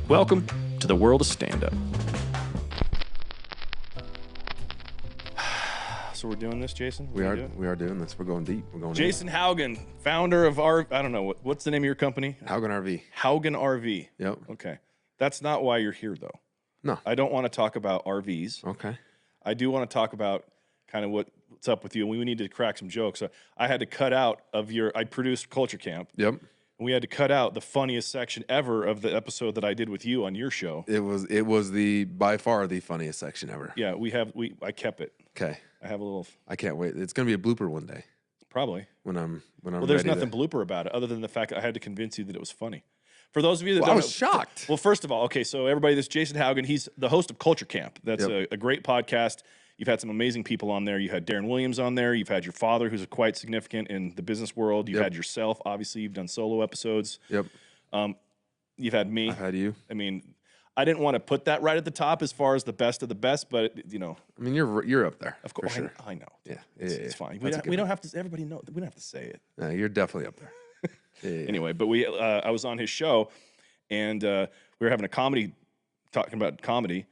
Welcome to the world of stand-up. So we're doing this, Jason? We are doing this. We're going deep. We're going Jason Haugen, founder of I don't know, what's the name of your company? Haugen RV. Haugen RV. Yep. Okay. That's not why you're here, though. No. I don't want to talk about RVs. Okay. I do want to talk about kind of what's up with you, and we need to crack some jokes. I had to cut out of I produced Culture Camp. Yep. And we had to cut out the funniest section ever of the episode that I did with you on your show. It was by far the funniest section ever. Yeah, I kept it. Okay. I have a little. I can't wait. It's gonna be a blooper one day. Probably. When I'm. Well, there's nothing blooper about it other than the fact that I had to convince you that it was funny. For those of you that don't I was shocked. Well, first of all, okay, so everybody, this is Jason Haugen. He's the host of Culture Camp. That's a great podcast. You've had some amazing people on there. You had Darren Williams on there. You've had your father, who's quite significant in the business world. You've had yourself. Obviously, you've done solo episodes. Yep. You've had me. I've had you. I mean, I didn't want to put that right at the top as far as the best of the best, but you know. I mean, you're up there. Of course, for sure. I know. Yeah. It's fine. We don't have to. Everybody know. We don't have to say it. No, you're definitely up there. Yeah. Anyway, but I was on his show, and we were having talking about comedy,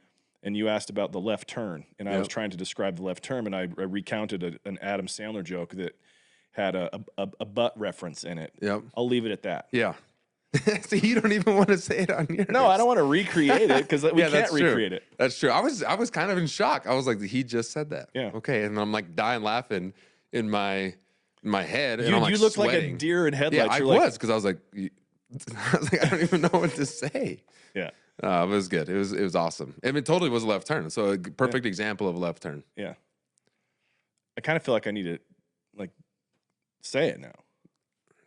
and you asked about the left turn, and I was trying to describe the left turn, and I recounted an Adam Sandler joke that had a butt reference in it. Yep. I'll leave it at that. Yeah. So you don't even want to say it on yours. No, I don't want to recreate it because we can't recreate it. That's true. I was kind of in shock. I was like, he just said that. Yeah. Okay, and I'm like dying laughing in my head. And You I'm like look sweating. like a deer in headlights. Yeah, I was because I was like, I don't even know what to say. Yeah. It was good. It was awesome. I mean, it totally was a left turn. So a perfect example of a left turn. Yeah. I kind of feel like I need to say it now.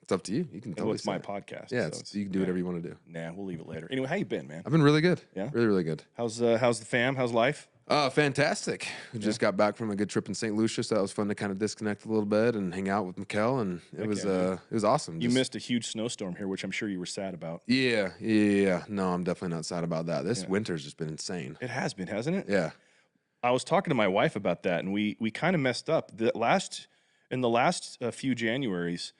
It's up to you. You can totally it's say my it. podcast. Yeah, so you can do whatever you want to do. Nah, we'll leave it later. Anyway, how you been, man? I've been really good. Yeah? Really, really good. How's the fam? How's life? Fantastic. We just got back from a good trip in St. Lucia, so that was fun to kind of disconnect a little bit and hang out with Mikkel, and it was awesome. You missed a huge snowstorm here, which I'm sure you were sad about. Yeah. No, I'm definitely not sad about that. This winter's just been insane. It has been, hasn't it? Yeah. I was talking to my wife about that, and we kind of messed up. In the last few Januaries,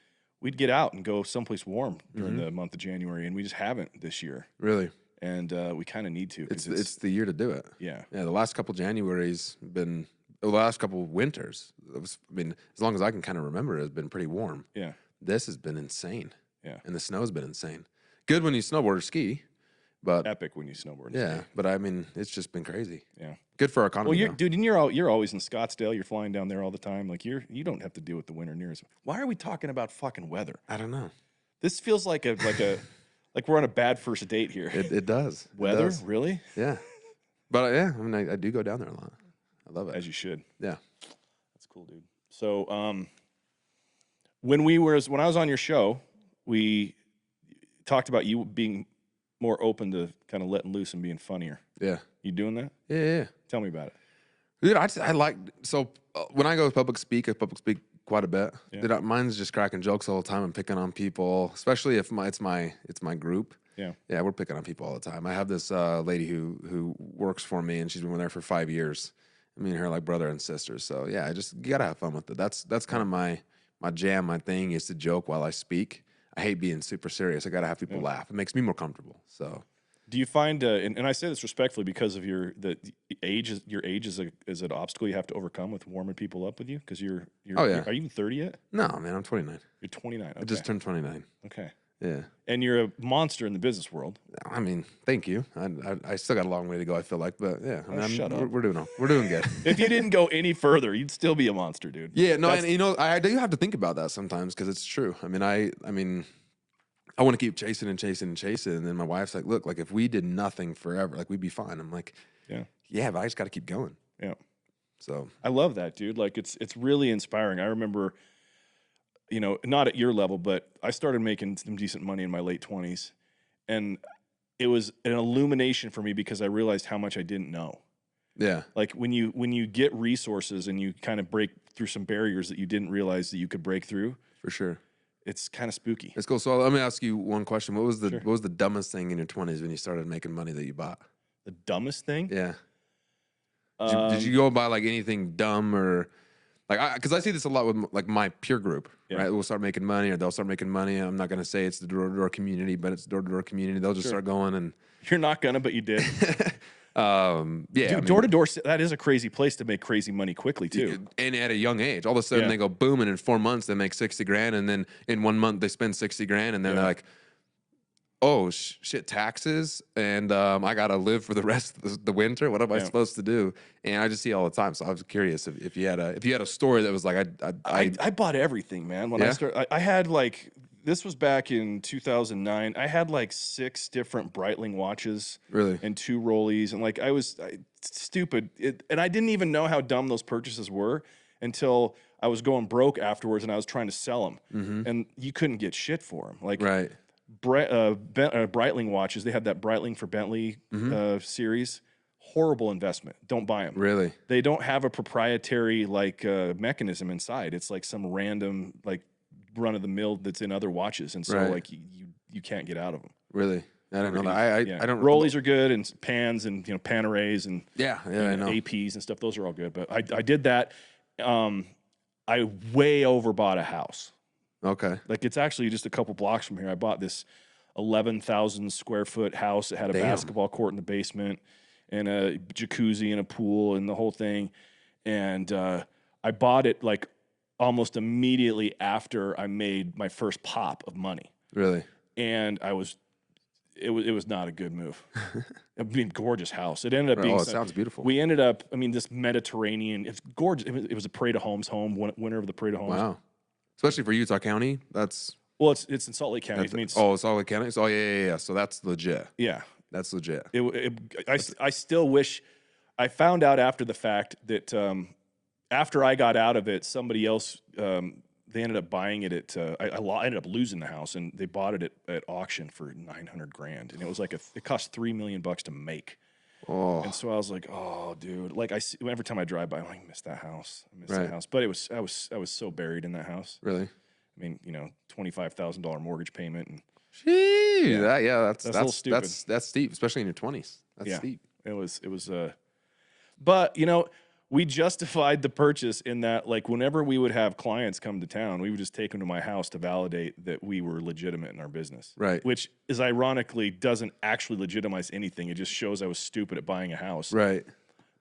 we'd get out and go someplace warm during the month of January, and we just haven't this year. Really? And we kind of need to. It's the year to do it. Yeah. Yeah, the last couple Januaries been the last couple winters. As long as I can kind of remember, it's been pretty warm. Yeah. This has been insane. Yeah. And the snow's been insane. Good when you snowboard or ski, but Epic when you snowboard. And yeah, ski. but I mean, it's just been crazy. Yeah. Good for our economy. Well, dude, and you're always in Scottsdale. You're flying down there all the time. Like you don't have to deal with the winter near as. Why are we talking about fucking weather? I don't know. This feels like like we're on a bad first date here. It does. Weather, It does. really? Yeah. But yeah, I mean, I do go down there a lot. I love it. As you should. Yeah. That's cool, dude. So, when I was on your show, we talked about you being more open to kind of letting loose and being funnier. Yeah. You doing that? Yeah. Tell me about it. Dude, I like when I go public speak quite a bit. Yeah. Dude, mine's just cracking jokes all the time and picking on people, especially if it's my group. Yeah. Yeah, we're picking on people all the time. I have this lady who works for me, and she's been there for 5 years. Me and her like brother and sisters. So yeah, you gotta have fun with it. That's kind of my jam. My thing is to joke while I speak. I hate being super serious. I gotta have people laugh. It makes me more comfortable. So. Do you find, and I say this respectfully because of your age is an obstacle you have to overcome with warming people up with you? Because are you even 30 yet? No, man, I'm 29. You're 29. Okay. I just turned 29. Okay. Yeah. And you're a monster in the business world. I mean, thank you. I still got a long way to go, I feel like, but yeah. Shut up. We're doing good. If you didn't go any further, you'd still be a monster, dude. Yeah, no, and I do have to think about that sometimes because it's true. I mean, I want to keep chasing and chasing and chasing, and then my wife's like, "Look, like if we did nothing forever, like we'd be fine." I'm like, "Yeah, but I just got to keep going." Yeah. So I love that, dude. Like it's really inspiring. I remember, not at your level, but I started making some decent money in my late 20s, and it was an illumination for me because I realized how much I didn't know. Yeah. Like when you get resources and you kind of break through some barriers that you didn't realize that you could break through. For sure. It's kind of spooky. It's cool. So let me ask you one question. What was the dumbest thing in your 20s when you started making money that you bought? The dumbest thing? Yeah. Did you go buy like anything dumb or Like, because I see this a lot with like my peer group, Yeah. right? We'll start making money, or they'll start making money. I'm not going to say it's the door-to-door community, but it's door-to-door community. They'll just start going and You're not gonna, but you did. yeah, Dude, door to door, that is a crazy place to make crazy money quickly too. And at a young age, all of a sudden they go boom, and in 4 months they make 60 grand, and then in 1 month they spend 60 grand, and then they're like, oh shit, taxes, and I gotta live for the rest of the winter. What am I supposed to do? And I just see it all the time. So I was curious if you had a story that was like I bought everything, man. When I started, I had like, this was back in 2009. I had like 6 different Breitling watches, really, and 2 Rollies, and like I was stupid, and I didn't even know how dumb those purchases were until I was going broke afterwards, and I was trying to sell them, and you couldn't get shit for them. Like Breitling watches, they had that Breitling for Bentley series. Horrible investment. Don't buy them. Really, they don't have a proprietary like mechanism inside. It's like some random like run of the mill that's in other watches, and so like you can't get out of them. Really, I don't know that. I don't. Rollies are good, and pans, and Panarays, and I know. APs and stuff. Those are all good. But I did that. I way overbought a house. Okay. Like, it's actually just a couple blocks from here. I bought this 11,000 square foot house. It had a basketball court in the basement and a jacuzzi and a pool and the whole thing. And I bought it like almost immediately after I made my first pop of money. Really? And it was not a good move. I mean, gorgeous house. It ended up being. Oh, it sounds beautiful. We ended up. I mean, this Mediterranean. It's gorgeous. It was a Parade of Homes home. Winner of the Parade of Homes. Wow. Especially for Utah County, that's it's in Salt Lake County. Salt Lake County. So yeah. So that's legit. Yeah, that's legit. I still wish. I found out after the fact that after I got out of it, somebody else they ended up buying it at. I ended up losing the house, and they bought it at auction for $900 grand, and it was like it cost $3 million to make. Oh. And so I was like, oh, dude. Like, every time I drive by, I'm like, I miss that house. I miss that house. But I was so buried in that house. Really? I mean, $25,000 mortgage payment. And that's a little stupid. That's steep, especially in your 20s. That's steep. It was but we justified the purchase in that, like, whenever we would have clients come to town, we would just take them to my house to validate that we were legitimate in our business. Right. Which is ironically doesn't actually legitimize anything. It just shows I was stupid at buying a house. Right.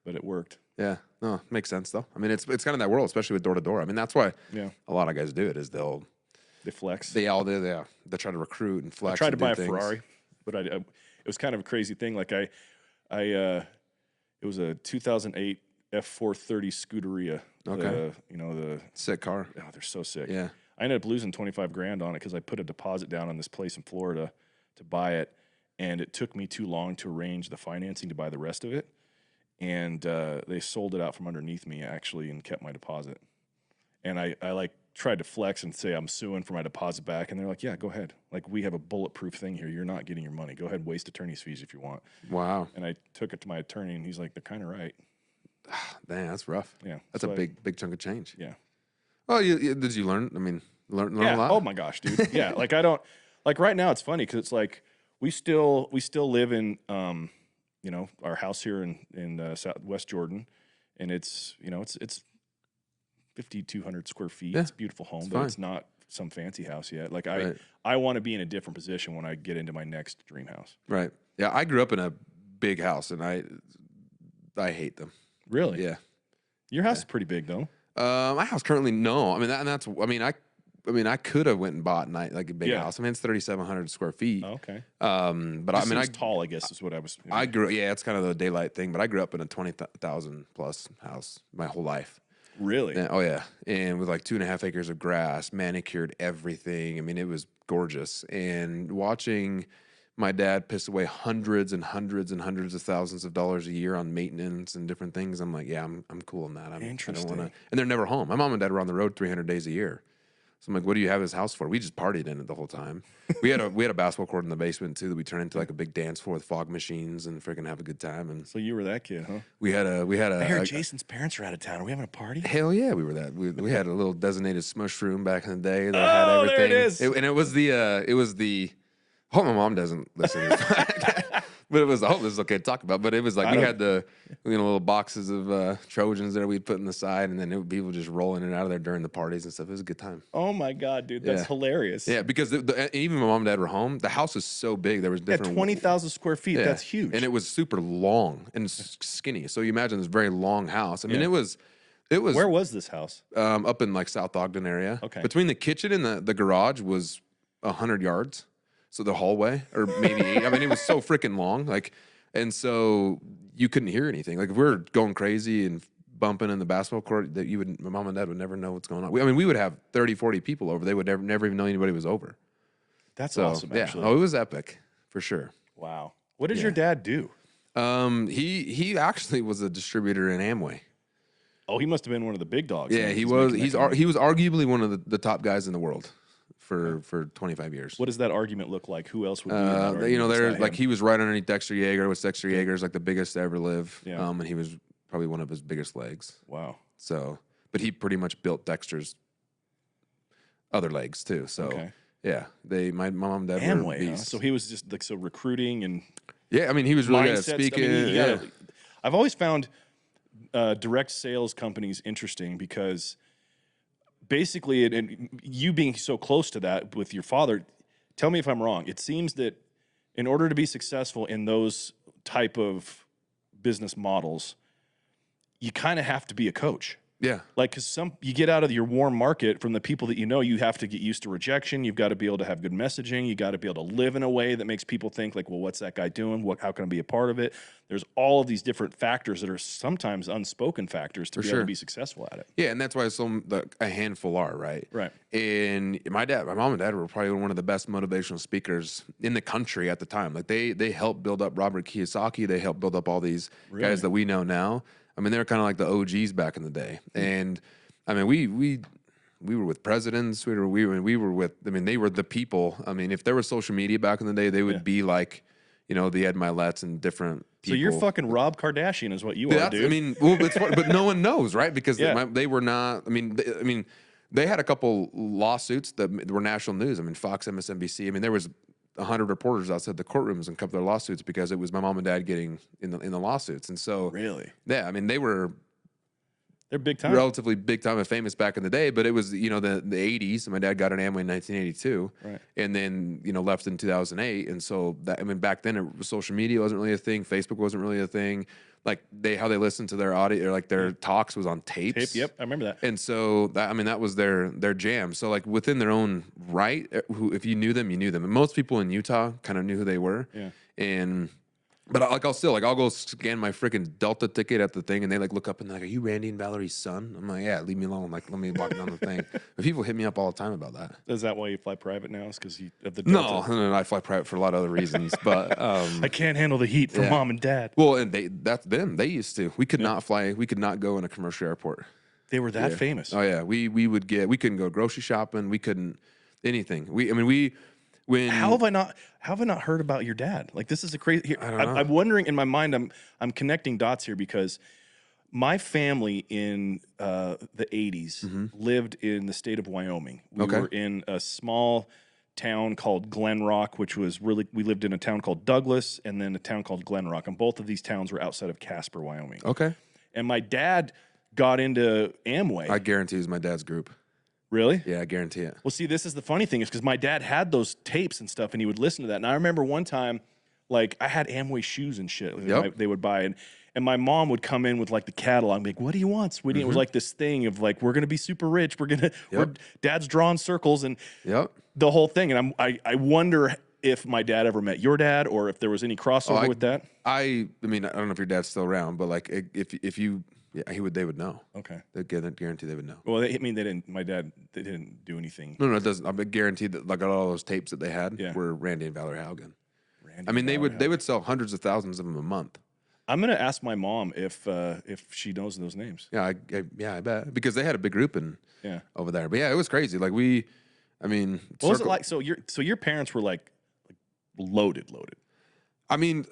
But it worked. Yeah. No, makes sense though. I mean, it's kind of that world, especially with door to door. I mean, that's why a lot of guys do it is they flex. They try to recruit and flex. I tried to buy a Ferrari, but it was kind of a crazy thing. Like it was a 2008 F430 Scuderia. Okay. The sick car. Oh, they're so sick. Yeah. I ended up losing $25 grand on it because I put a deposit down on this place in Florida to buy it, and it took me too long to arrange the financing to buy the rest of it. And they sold it out from underneath me actually and kept my deposit. And I like tried to flex and say I'm suing for my deposit back, and they're like, yeah, go ahead. Like, we have a bulletproof thing here. You're not getting your money. Go ahead and waste attorney's fees if you want. Wow. And I took it to my attorney, and he's like, they're kind of right. Dang, that's rough. Yeah, that's a big chunk of change. Yeah. Well, did you learn? I mean, learn a lot. Oh my gosh, dude. Yeah. Like, I don't like right now. It's funny because it's like we still live in our house here in West Jordan, and it's 5,200 square feet. Yeah, it's a beautiful home, but it's not some fancy house yet. Like, I want to be in a different position when I get into my next dream house. Right. Yeah. I grew up in a big house, and I hate them. Really? Yeah. Your house is pretty big, though. My house currently, no. I mean, I could have went and bought like a big house. I mean, it's 3,700 square feet. Oh, okay. But I mean, tall, I guess, is what I was. I grew. Yeah, it's kind of the daylight thing. But I grew up in a 20,000 plus house my whole life. Really? Oh yeah, and with like 2.5 acres of grass, manicured everything. I mean, it was gorgeous. And watching my dad piss away hundreds and hundreds and hundreds of thousands of dollars a year on maintenance and different things, I'm like, yeah, I'm cool on that. Interesting. I don't want to. And they're never home. My mom and dad were on the road 300 days a year. So I'm like, what do you have this house for? We just partied in it the whole time. We had a basketball court in the basement too that we turned into like a big dance floor with fog machines and freaking have a good time. And so you were that kid, huh? We had a. I heard Jason's parents are out of town. Are we having a party? Hell yeah, we were that. We had a little designated smush room back in the day that had everything. There it is. And it was the Hope my mom doesn't listen to this podcast. But it was, I hope this is okay to talk about. But it was like we had the little boxes of Trojans there we'd put in the side, and then people just rolling in and out of there during the parties and stuff. It was a good time. Oh my God, dude, that's hilarious. Yeah, because even my mom and dad were home. The house was so big. There was different 20,000 square feet. Yeah. That's huge, and it was super long and skinny. So you imagine this very long house. I mean, it was. Where was this house? Up in like South Ogden area. Okay. Between the kitchen and the garage was 100 yards. So the hallway, or maybe 8. I mean, it was so freaking long. Like, and so you couldn't hear anything. Like if we were going crazy and bumping in the basketball court, that my mom and dad would never know what's going on. I mean, we would have 30, 40 people over. They would never even know anybody was over. That's awesome. Actually, oh, it was epic for sure. Wow. What did your dad do? He actually was a distributor in AmWay. Oh, he must have been one of the big dogs. Yeah, he was. He was arguably one of the top guys in the world for 25 years. What does that argument look like? Who else would be in that argument? You know, there's like he was right underneath Dexter Yeager. Was Dexter Yeager's like the biggest to ever live. Yeah. And he was probably one of his biggest legs. Wow. So, but he pretty much built Dexter's other legs too. So, yeah, my mom and dad were beasts. So he was just like recruiting and I mean, he was really good at speaking. I mean, I've always found direct sales companies interesting because basically, and you being so close to that with your father, tell me if I'm wrong. It seems that in order to be successful in those type of business models, you kind of have to be a coach. Yeah. Like, because you get out of your warm market from the people that you know, you have to get used to rejection. You've got to be able to have good messaging. You got to be able to live in a way that makes people think like, well, what's that guy doing? How can I be a part of it? There's all of these different factors that are sometimes unspoken factors to be able to be successful at it. Yeah, and that's why a handful are, right? Right. And my mom and dad were probably one of the best motivational speakers in the country at the time. Like they helped build up Robert Kiyosaki. They helped build up all these guys that we know now. I mean, they were kind of like the OGs back in the day. And I mean, we were with presidents. We were with. I mean, they were the people. I mean, if there was social media back in the day, they would be like, you know, the Ed Milet's and different people. So you're fucking Rob Kardashian, is what you are, dude. I mean, well, but no one knows, right? Because they were not. I mean, they had a couple lawsuits that were national news. I mean, Fox, MSNBC. I mean, there was 100 reporters outside the courtrooms and covered their lawsuits because it was my mom and dad getting in the lawsuits. And so I mean, they're big time, relatively big time and famous back in the day, but it was, you know, the 80s. My dad got an AmWay in 1982 and then, you know, left in 2008. And so that, I mean, back then social media wasn't really a thing. Facebook wasn't really a thing. Like how they listened to their audio or like their talks was on tapes. Yep, I remember that. And so that, I mean, that was their jam. So like within their own right, if you knew them, you knew them. And most people in Utah kind of knew who they were. Yeah. But I'll go scan my freaking Delta ticket at the thing, and they like look up and they're like, "Are you Randy and Valerie's son?" I'm like, "Yeah, leave me alone. Like, let me walk down the thing." But people hit me up all the time about that. Is that why you fly private now? Is because you of the Delta? No, I fly private for a lot of other reasons. But I can't handle the heat from mom and dad. Well, and that's them. They used to. We could not fly. We could not go in a commercial airport. They were that famous. Oh yeah, we couldn't go grocery shopping. We couldn't anything. How have I not heard about your dad? Like, this is a crazy. I'm wondering in my mind. I'm connecting dots here because my family in the 80s lived in the state of Wyoming. We were in a small town called Glen Rock, which was we lived in a town called Douglas and then a town called Glen Rock, and both of these towns were outside of Casper, Wyoming. Okay. And my dad got into AmWay. I guarantee it was my dad's group. Really? Yeah, I guarantee it. Well, see, this is the funny thing is because my dad had those tapes and stuff, and he would listen to that. And I remember one time, like, I had AmWay shoes and shit they would buy, and my mom would come in with, like, the catalog and be like, what do you want, sweetie? It was like this thing of, like, we're going to be super rich. Dad's drawing circles and the whole thing. And I wonder if my dad ever met your dad or if there was any crossover with that. I mean, I don't know if your dad's still around, but, like, if you... Yeah, they would know. Okay. They guarantee they would know. Well, they didn't. My dad, they didn't do anything. No, it doesn't. I guarantee that like all those tapes that they had were Randy and Valerie Haugen. I mean, they would sell hundreds of thousands of them a month. I'm gonna ask my mom if she knows those names. Yeah, I bet because they had a big group over there. But yeah, it was crazy. Like what was it like? So your parents were like loaded. I mean.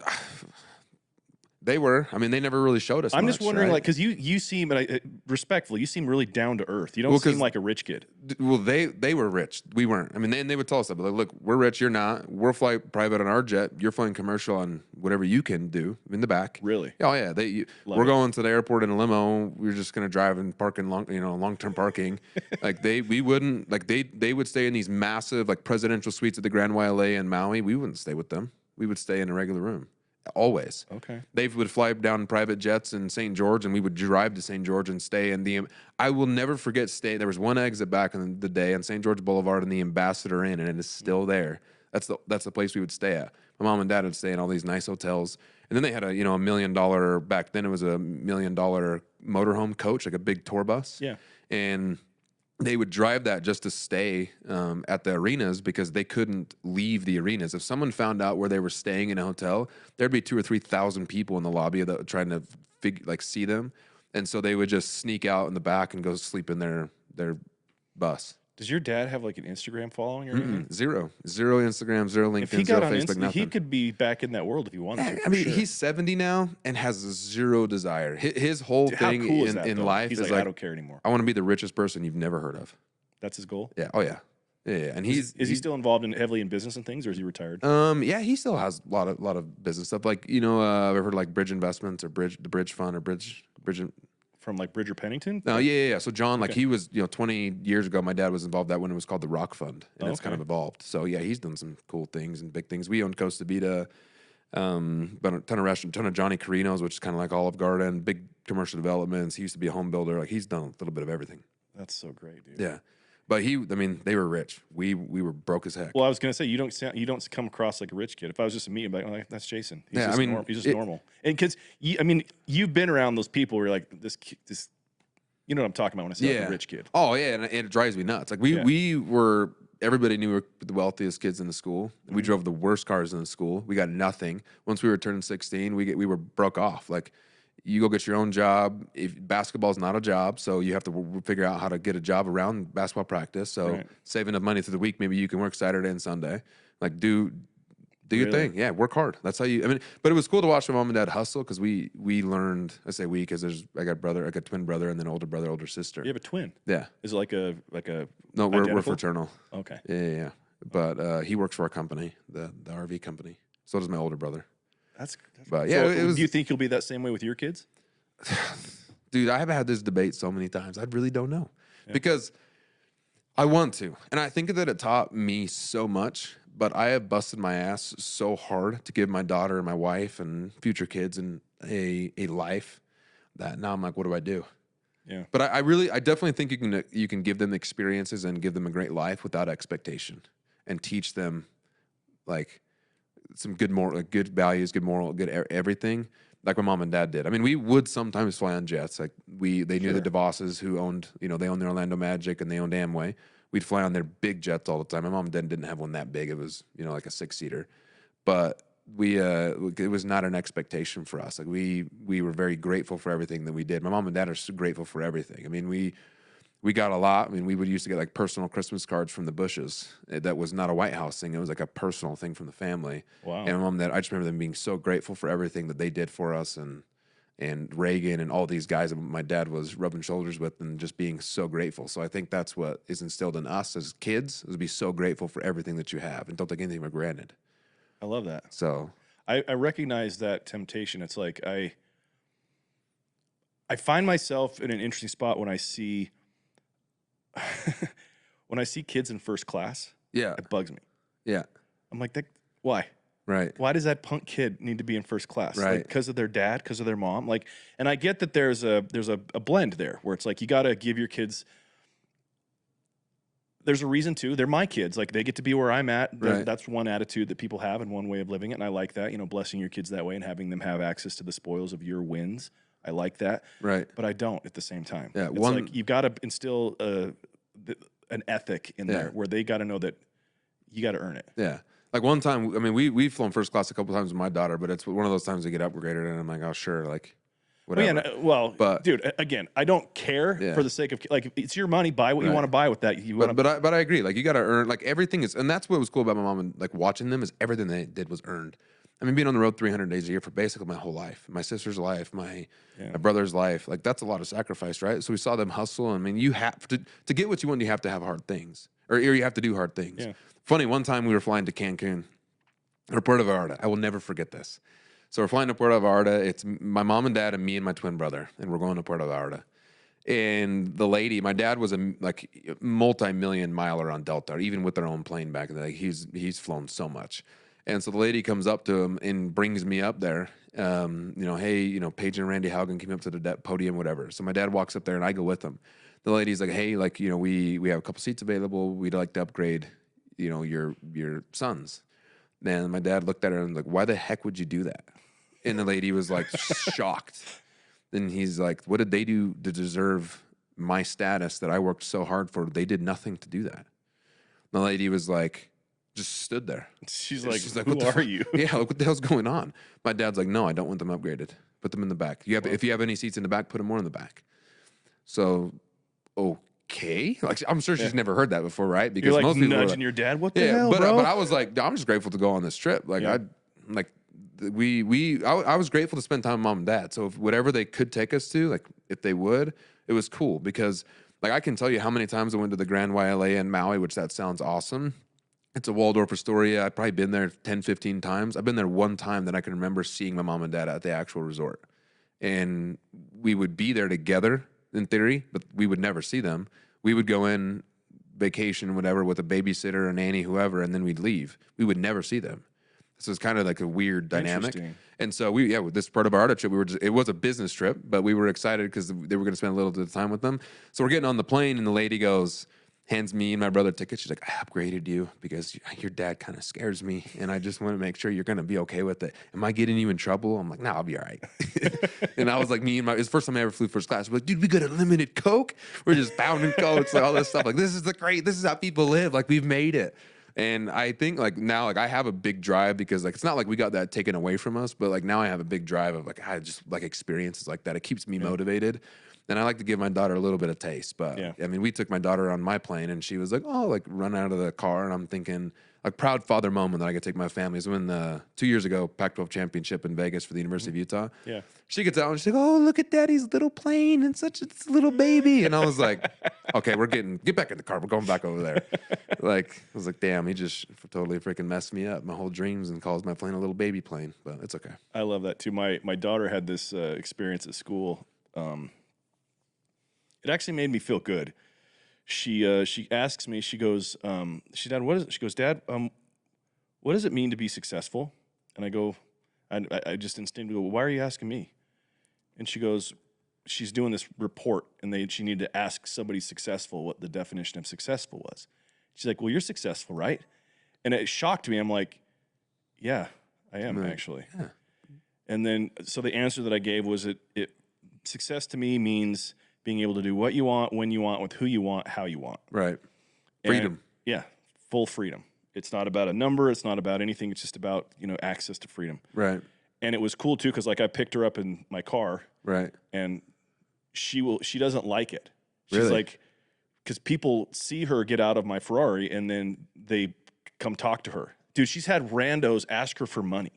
They were. I mean, they never really showed us. I'm just wondering, right? like, because you seem, and respectfully, you seem really down to earth. You don't Well, seem like a rich kid. Well, they were rich. We weren't. I mean, they would tell us that, but like, look, we're rich. You're not. We're flying private on our jet. You're flying commercial on whatever you can do in the back. Really? Oh yeah. We're going to the airport in a limo. We're just gonna drive and park in long-term parking. Like we wouldn't, like they would stay in these massive like presidential suites at the Grand Wailea in Maui. We wouldn't stay with them. We would stay in a regular room. Always. Okay. They would fly down private jets in St. George, and we would drive to St. George and stay in the. I will never forget staying. There was one exit back in the day on St. George Boulevard in the Ambassador Inn, and it is still there. That's the place we would stay at. My mom and dad would stay in all these nice hotels, and then they had a $1 million back then. It was a $1 million motorhome coach, like a big tour bus. Yeah. And they would drive that just to stay at the arenas because they couldn't leave the arenas. If someone found out where they were staying in a hotel, there'd be 2,000 or 3,000 people in the lobby that trying to see them, and so they would just sneak out in the back and go sleep in their bus. Does your dad have like an Instagram following or anything? Zero Instagram, zero LinkedIn, If he zero got on Facebook, nothing. he could be back in that world if he wanted to. I mean, sure. he's 70 now and has zero desire. His whole How thing cool is that, in though? life He's is like, I don't care anymore. I want to be the richest person you've never heard of. That's his goal. Yeah. Oh yeah. Yeah. And is he still involved heavily in business and things, or is he retired? Yeah, he still has a lot of business stuff. Like I've heard like Bridge Investments or the Bridge Fund or Bridge. From like Bridger Pennington? No, yeah. So John, like he was, 20 years ago, my dad was involved that when it was called the Rock Fund, and it's kind of evolved. So yeah, he's done some cool things and big things. We owned Costa Vida, but a ton of restaurants, ton of Johnny Carino's, which is kind of like Olive Garden, big commercial developments. He used to be a home builder. Like he's done a little bit of everything. That's so great, dude. Yeah. But they were rich. We were broke as heck. Well, I was gonna say you don't come across like a rich kid. If I was just to meet him, like, oh, that's Jason. He's Yeah, just he's just normal. And because you've been around those people where you're like this. You know what I'm talking about when I say like a rich kid. Oh yeah, and it drives me nuts. Like we were. Everybody knew we were the wealthiest kids in the school. We drove the worst cars in the school. We got nothing. Once we were turning 16, we were broke off. Like you go get your own job. If basketball's not a job, so you have to figure out how to get a job around basketball practice. So save enough money through the week, maybe you can work Saturday and Sunday. Like do your thing. Yeah, work hard. That's how you. But it was cool to watch my mom and dad hustle because we learned. I say we because I got twin brother, and then older brother, older sister. You have a twin. Yeah. Is it like a No, we're fraternal. Okay. Yeah. But he works for our company, the RV company. So does my older brother. But yeah, so do you think you'll be that same way with your kids? Dude, I have had this debate so many times. I really don't know because I want to, and I think that it taught me so much. But I have busted my ass so hard to give my daughter and my wife and future kids a life that now I'm like, what do I do? Yeah. But I definitely think you can give them experiences and give them a great life without expectation and teach them like some good good values, good moral, good everything. Like my mom and dad did. I mean, we would sometimes fly on jets. Like they knew the DeVosses who owned, they owned the Orlando Magic and they owned AmWay. We'd fly on their big jets all the time. My mom and dad didn't have one that big. It was, like a 6-seater. But it was not an expectation for us. Like we were very grateful for everything that we did. My mom and dad are so grateful for everything. I mean, we got a lot. I mean, we would used to get like personal Christmas cards from the Bushes. That was not a White House thing. It was like a personal thing from the family. Wow. And my mom and dad, I just remember them being so grateful for everything that they did for us, and Reagan and all these guys that my dad was rubbing shoulders with and just being so grateful. So I think that's what is instilled in us as kids, is to be so grateful for everything that you have and don't take anything for granted. I love that. So I recognize that temptation. It's like I find myself in an interesting spot when I see kids in first class. Yeah. It bugs me. Yeah. I'm like, why? Right. Why does that punk kid need to be in first class? Right. Because of their dad, because of their mom. And I get that there's a blend there where it's like you got to give your kids. There's a reason to. They're my kids. Like they get to be where I'm at. Right. That's one attitude that people have and one way of living it, and I like that. Blessing your kids that way and having them have access to the spoils of your wins. I like that. Right. But I don't at the same time. Yeah. It's like you've got to instill an ethic in there where they got to know that you got to earn it. Yeah. Like one time, I mean, we've flown first class a couple times with my daughter, but it's one of those times they get upgraded, and I'm like, oh, sure, like, whatever. But dude, again, I don't care for the sake of, like, it's your money. Buy what you want to buy with that. But I agree. Like, you got to earn, like, everything is, and that's what was cool about my mom and, like, watching them is everything they did was earned. I mean, being on the road 300 days a year for basically my whole life, my sister's life, my brother's life, like that's a lot of sacrifice, right? So we saw them hustle. I mean, you have to get what you want, you have to have hard things, or you have to do hard things. Yeah. Funny, one time we were flying to Cancun, or Puerto Vallarta. I will never forget this. So we're flying to Puerto Vallarta. It's my mom and dad and me and my twin brother, and we're going to Puerto Vallarta. And the lady, my dad was a multi-million miler on Delta, even with their own plane back in the day. He's flown so much. And so the lady comes up to him and brings me up there. Hey, Paige and Randy Haugen came up to the podium, whatever. So my dad walks up there and I go with him. The lady's like, hey, we have a couple seats available. We'd like to upgrade, your sons. And my dad looked at her and was like, why the heck would you do that? And the lady was like shocked. Then he's like, what did they do to deserve my status that I worked so hard for? They did nothing to do that. The lady was like, just stood there. She's like, who are you? Yeah, like, what the hell's going on? My dad's like, no, I don't want them upgraded. Put them in the back. If you have any seats in the back, put them more in the back. So, okay. Like, I'm sure she's never heard that before, right? Because you're like most people nudging your dad. What the hell, but bro? But I was like, I'm just grateful to go on this trip. Like, I was grateful to spend time with mom and dad. So whatever they could take us to, like if they would, it was cool because like I can tell you how many times I went to the Grand YLA in Maui, which that sounds awesome. It's a Waldorf Astoria. I've probably been there 10, 15 times. I've been there one time that I can remember seeing my mom and dad at the actual resort. And we would be there together in theory, but we would never see them. We would go in vacation, whatever, with a babysitter, a nanny, whoever, and then we'd leave. We would never see them. So it's kind of like a weird dynamic. And so with this Puerto Vallarta trip, it was a business trip, but we were excited because they were going to spend a little bit of time with them. So we're getting on the plane and the lady hands me and my brother tickets. She's like, I upgraded you because your dad kind of scares me. And I just want to make sure you're going to be okay with it. Am I getting you in trouble? I'm like, no, I'll be all right. And I was like, it's the first time I ever flew first class. We're like, dude, we got unlimited Coke. We're just pounding Cokes, like all this stuff. Like, this is how people live. Like, we've made it. And I think like now, like I have a big drive because like, it's not like we got that taken away from us, but like now I have a big drive of like, I just like experiences like that. It keeps me motivated. And I like to give my daughter a little bit of taste, but I mean, we took my daughter on my plane and she was like, oh, like run out of the car. And I'm thinking like proud father moment that I could take my family is when 2 years ago, Pac-12 championship in Vegas for the University of Utah. Yeah. She gets out and she's like, oh, look at daddy's little plane and such a little baby. And I was like, okay, get back in the car. We're going back over there. Like, I was like, damn, he just totally freaking messed me up. My whole dreams and calls my plane a little baby plane, but it's okay. I love that too. My daughter had this experience at school. It actually made me feel good. She asks me, she goes, Dad, what is it? She goes, Dad, what does it mean to be successful? And I go, I just instinctively go, why are you asking me? And she goes, she's doing this report and she needed to ask somebody successful what the definition of successful was. She's like, well, you're successful, right? And it shocked me. I'm like, yeah, I am actually. Yeah. And then, so the answer that I gave was success to me means being able to do what you want, when you want, with who you want, how you want. Right. Freedom. And, full freedom. It's not about a number. It's not about anything. It's just about, access to freedom. Right. And it was cool too, because like I picked her up in my car. Right. And she doesn't like it. She's really? Like, because people see her get out of my Ferrari and then they come talk to her. Dude, she's had randos ask her for money.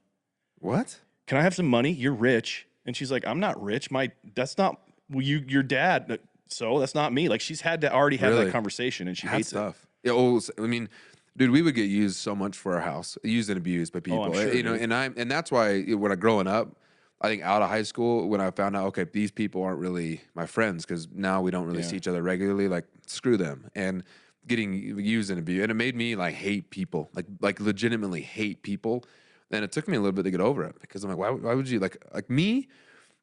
What? Can I have some money? You're rich. And she's like, I'm not rich. That's not your dad. So that's not me. Like she's already had that conversation and she hates it. Yeah. Well, I mean, dude, we would get used so much for our house, used and abused by people. Oh, I'm sure, and that's why when I growing up, I think out of high school, when I found out, okay, these people aren't really my friends because now we don't really see each other regularly. Like, screw them. And getting used and abused, and it made me like hate people, like legitimately hate people. And it took me a little bit to get over it because I'm like, why would you like me?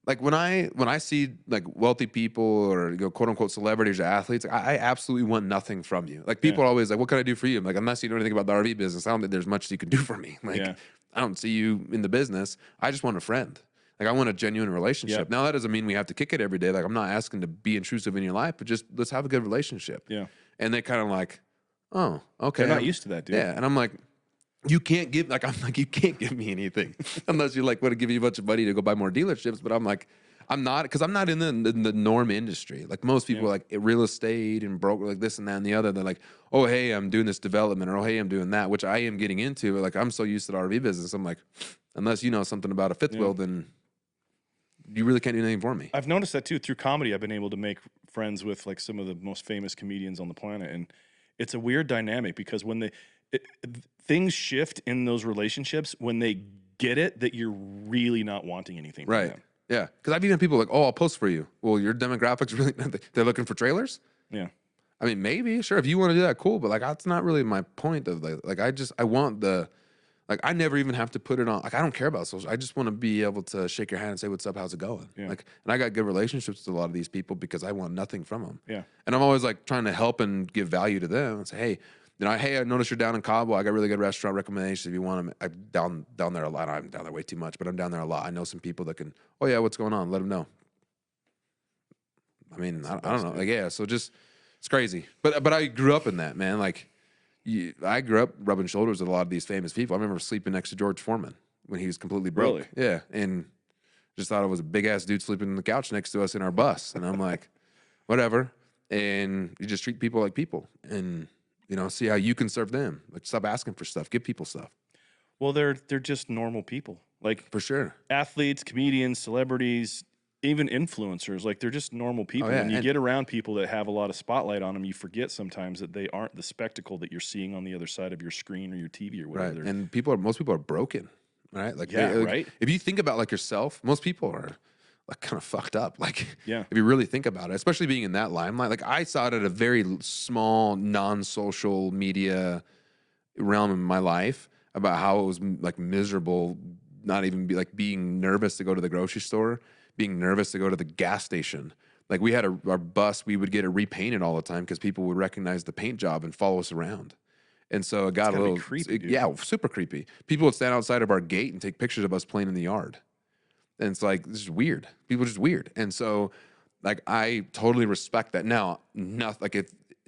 Like when I see like wealthy people or quote unquote celebrities or athletes, I absolutely want nothing from you. Like people are always like, what can I do for you? I'm like, unless you know anything about the RV business, I don't think there's much you can do for me. Like I don't see you in the business. I just want a friend. Like I want a genuine relationship. Yep. Now that doesn't mean we have to kick it every day. Like I'm not asking to be intrusive in your life, but just let's have a good relationship. Yeah. And they kind of like, oh, okay. They're not used to that, dude. Yeah. And I'm like, you can't give you can't give me anything unless you like want to give you a bunch of money to go buy more dealerships. But I'm like, I'm not, because I'm not in the norm industry. Like most people, Yeah. like real estate and broker, like this and that and the other. They're like, oh hey, I'm doing this development, or oh hey, I'm doing that, which I am getting into. But like I'm so used to the RV business, I'm like, unless you know something about a fifth Yeah. wheel, then you really can't do anything for me. I've noticed that too through comedy. I've been able to make friends with like some of the most famous comedians on the planet, and it's a weird dynamic because when things shift in those relationships when they get it that you're really not wanting anything from Right. them. Yeah. Because I've even had people like, oh, I'll post for you. Well, your demographics really, they're looking for trailers. Yeah. I mean, maybe, sure, if you want to do that, cool. But like, that's not really my point of like I want the, like, I never even have to put it on. Like, I don't care about social. I just want to be able to shake your hand and say, what's up? How's it going? Yeah. Like, and I got good relationships with a lot of these people because I want nothing from them. Yeah. And I'm always like trying to help and give value to them and say, hey, hey, I noticed you're down in Cabo. I got really good restaurant recommendations if you want them. I'm down there a lot. I'm down there way too much, but I'm down there a lot. I know some people that can, oh yeah, what's going on? Let them know. I mean, I don't know. Like, yeah, so just, it's crazy. But I grew up in that, man. Like, I grew up rubbing shoulders with a lot of these famous people. I remember sleeping next to George Foreman when he was completely broke. Really? Yeah, and just thought it was a big-ass dude sleeping on the couch next to us in our bus. And I'm like, whatever. And you just treat people like people and, see how you can serve them. Like, stop asking for stuff. Give people stuff. Well, they're just normal people. Like, For sure. athletes, comedians, celebrities, even influencers, like they're just normal people. yeah, When you and- get around people that have a lot of spotlight on them, you forget sometimes that they aren't the spectacle that you're seeing on the other side of your screen or your TV or whatever. Right. And most people are broken, right? Like, Yeah, right? If you think about like yourself, most people are like kind of fucked up. Like, Yeah. if you really think about it, especially being in that limelight, like I saw it at a very small, non-social media realm in my life about how it was like miserable, not even being nervous to go to the grocery store, being nervous to go to the gas station. Like we had our bus, we would get it repainted all the time because people would recognize the paint job and follow us around. And so it got a little creepy, dude. yeah, super creepy. People would stand outside of our gate and take pictures of us playing in the yard. And it's like, this is weird. People are just weird. And so like I totally respect that. Now,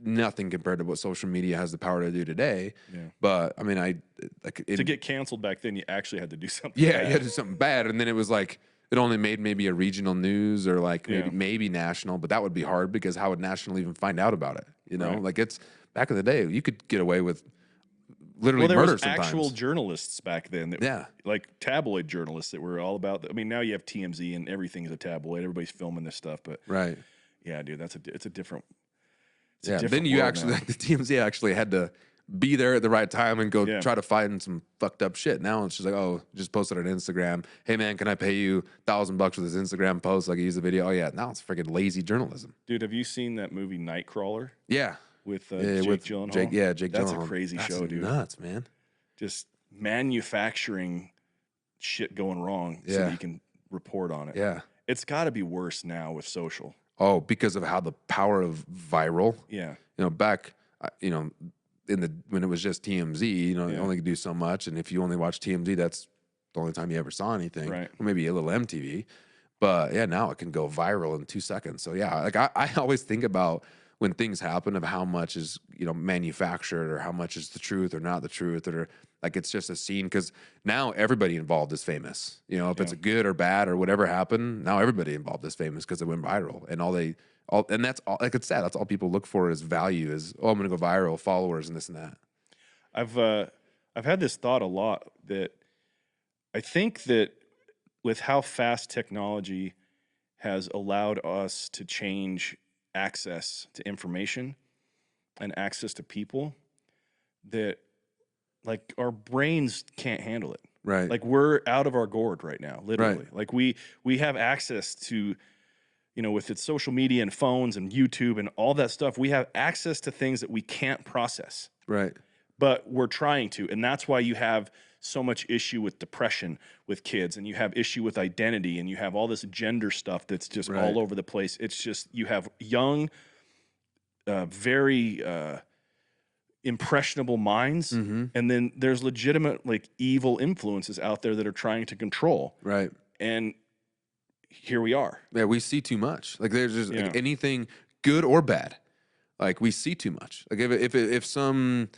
nothing compared to what social media has the power to do today. Yeah. But I mean, To get canceled back then, you actually had to do something. yeah, bad. you had to do something bad, and then it was like it only made maybe a regional news or like maybe national, but that would be hard because how would national even find out about it? Right. Like it's back in the day, you could get away with literally Well, there murder was sometimes. actual journalists back then. That, like tabloid journalists that were all about. I mean, now you have TMZ and everything's a tabloid. Everybody's filming this stuff, but right. yeah, dude, it's a different. It's a Yeah, different then you world actually now. like the TMZ actually had to be there at the right time and go Yeah. try to find some fucked up shit. Now it's just like, oh, just posted on Instagram. Hey man, can I pay you $1,000 for this Instagram post? Like use the video. Oh yeah, now it's freaking lazy journalism. Dude, have you seen that movie Nightcrawler Yeah, with yeah, Jake with Gyllenhaal? Jake That's Gyllenhaal. a crazy That's show, dude. Nuts, man. Just manufacturing shit going wrong so Yeah. that you can report on it. Yeah. It's got to be worse now with social. Oh, because of how the power of viral. Yeah. Back, when it was just TMZ, you only could do so much, and if you only watch TMZ, that's the only time you ever saw anything, Right. or maybe a little MTV. But yeah, now it can go viral in 2 seconds. So yeah, like I always think about when things happen of how much is manufactured or how much is the truth or not the truth, or like it's just a scene, because now everybody involved is famous. If it's a good or bad or whatever happened, now everybody involved is famous because it went viral, and and that's all. Like it's sad. That's all people look for is value. Is I'm going to go viral, followers, and this and that. I've had this thought a lot that I think that with how fast technology has allowed us to change access to information and access to people, that like our brains can't handle it. Right. Like we're out of our gourd right now, literally. Right. Like we have access to, with its social media and phones and YouTube and all that stuff, we have access to things that we can't process. Right. But we're trying to, and that's why you have so much issue with depression with kids, and you have issue with identity, and you have all this gender stuff that's just Right. all over the place. It's just you have young, very impressionable minds, and then there's legitimate like evil influences out there that are trying to control. Right. And here we are. Yeah, we see too much. Like there's just Yeah. like, anything good or bad. Like we see too much. Like if some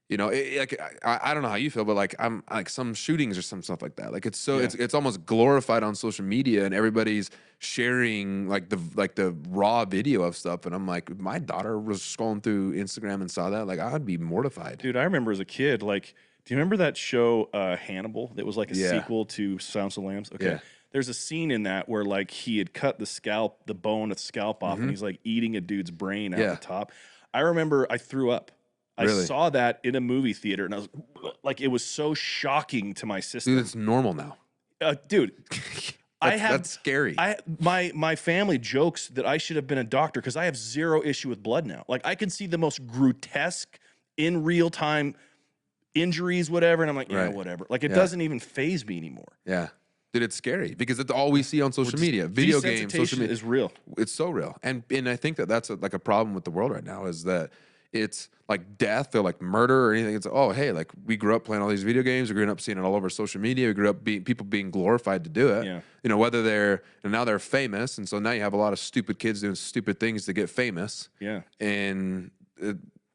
You know, like I don't know how you feel, but like I'm like some shootings or some stuff like that. Like it's so Yeah. it's almost glorified on social media, and everybody's sharing like the raw video of stuff. And I'm like, if my daughter was scrolling through Instagram and saw that, like I'd be mortified. Dude, I remember as a kid, like, do you remember that show Hannibal that was like a Yeah, sequel to Silence of the Lambs? Okay. yeah. There's a scene in that where like he had cut the bone of the scalp off, and he's like eating a dude's brain out Yeah. the top. I remember I threw up. I Really? saw that in a movie theater, and I was like, it was so shocking to my Dude, system. it's normal now. Dude, That's scary. My family jokes that I should have been a doctor because I have zero issue with blood now. Like I can see the most grotesque in real time injuries, whatever, and I'm like, yeah, Right. whatever. Like it Yeah. doesn't even phase me anymore. Yeah. Dude, it's scary because it's all we see on social media. Video games, social Desensitization media is real. It's so real. And I think that that's like a problem with the world right now is that it's like death or like murder or anything. It's oh hey, like we grew up playing all these video games. We grew up seeing it all over social media. We grew up people being glorified to do it. Yeah. You know, whether and now they're famous, and so now you have a lot of stupid kids doing stupid things to get famous. Yeah. And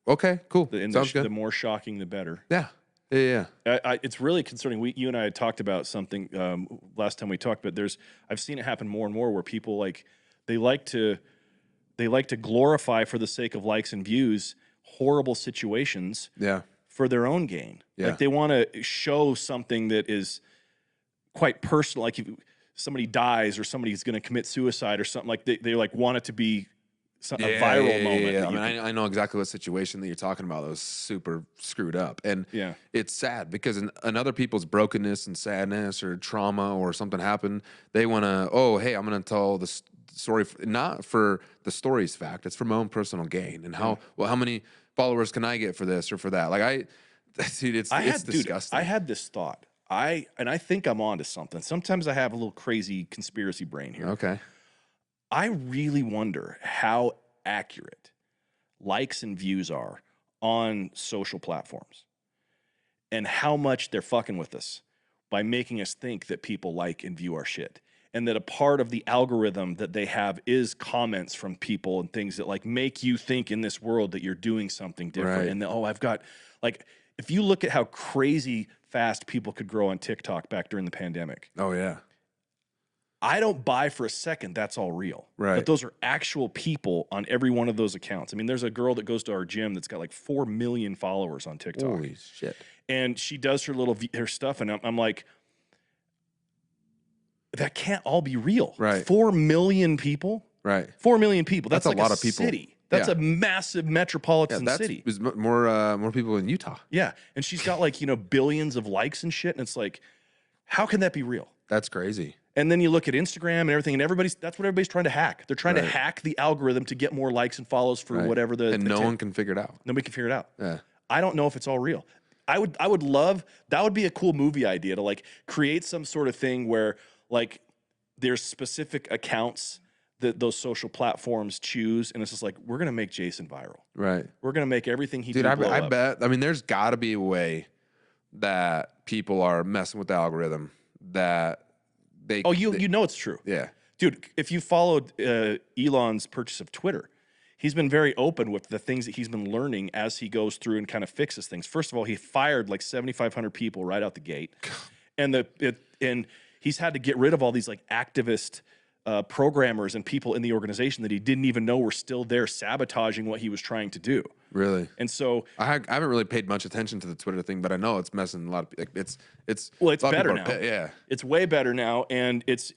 okay, cool, sounds good. The more shocking, the better. Yeah. Yeah. It's really concerning. You and I had talked about something last time we talked, but I've seen it happen more and more where people like they like to glorify for the sake of likes and views horrible situations Yeah. for their own gain. Yeah. Like they want to show something that is quite personal. Like if somebody dies or somebody's going to commit suicide or something, like they like want it to be a viral moment. Yeah. I mean, I know exactly what situation that you're talking about that was super screwed up. And Yeah. it's sad because in other people's brokenness and sadness or trauma or something happened, they want to, oh, hey, I'm going to tell the story, not for the story's fact, it's for my own personal gain. And how many followers can I get for this or for that? Like dude, it's disgusting. I had this thought. I think I'm onto something. Sometimes I have a little crazy conspiracy brain here. Okay. I really wonder how accurate likes and views are on social platforms and how much they're fucking with us by making us think that people like and view our shit. And that a part of the algorithm that they have is comments from people and things that like make you think in this world that you're doing something different. Right. And that, oh, I've got like, if you look at how crazy fast people could grow on TikTok back during the pandemic. Oh, yeah. I don't buy for a second that's all real. Right. But those are actual people on every one of those accounts. I mean, there's a girl that goes to our gym that's got like 4 million followers on TikTok. Holy shit. And she does her stuff, and I'm like, that can't all be real. Right. 4 million people? Right. 4 million people. That's like a lot of people. City. That's a massive metropolitan city. There's more people in Utah. Yeah. And she's got like, billions of likes and shit. And it's like, how can that be real? That's crazy. And then you look at Instagram and everything, and that's what everybody's trying to hack. They're trying to hack the algorithm to get more likes and follows for whatever and no one can figure it out. Nobody can figure it out. Yeah. I don't know if it's all real. I would love, that would be a cool movie idea to like create some sort of thing where like there's specific accounts that those social platforms choose, and it's just like, we're gonna make Jason viral. Right. We're gonna make everything he Dude, do blow I up. bet. I mean, there's got to be a way that people are messing with the algorithm that they. Oh, you know it's true. Yeah. Dude, if you followed Elon's purchase of Twitter, he's been very open with the things that he's been learning as he goes through and kind of fixes things. First of all, he fired like 7,500 people right out the gate, and he's had to get rid of all these like activist programmers and people in the organization that he didn't even know were still there sabotaging what he was trying to do. Really? And so I haven't really paid much attention to the Twitter thing, but I know it's messing a lot of like it's better now. Yeah. It's way better now, and it's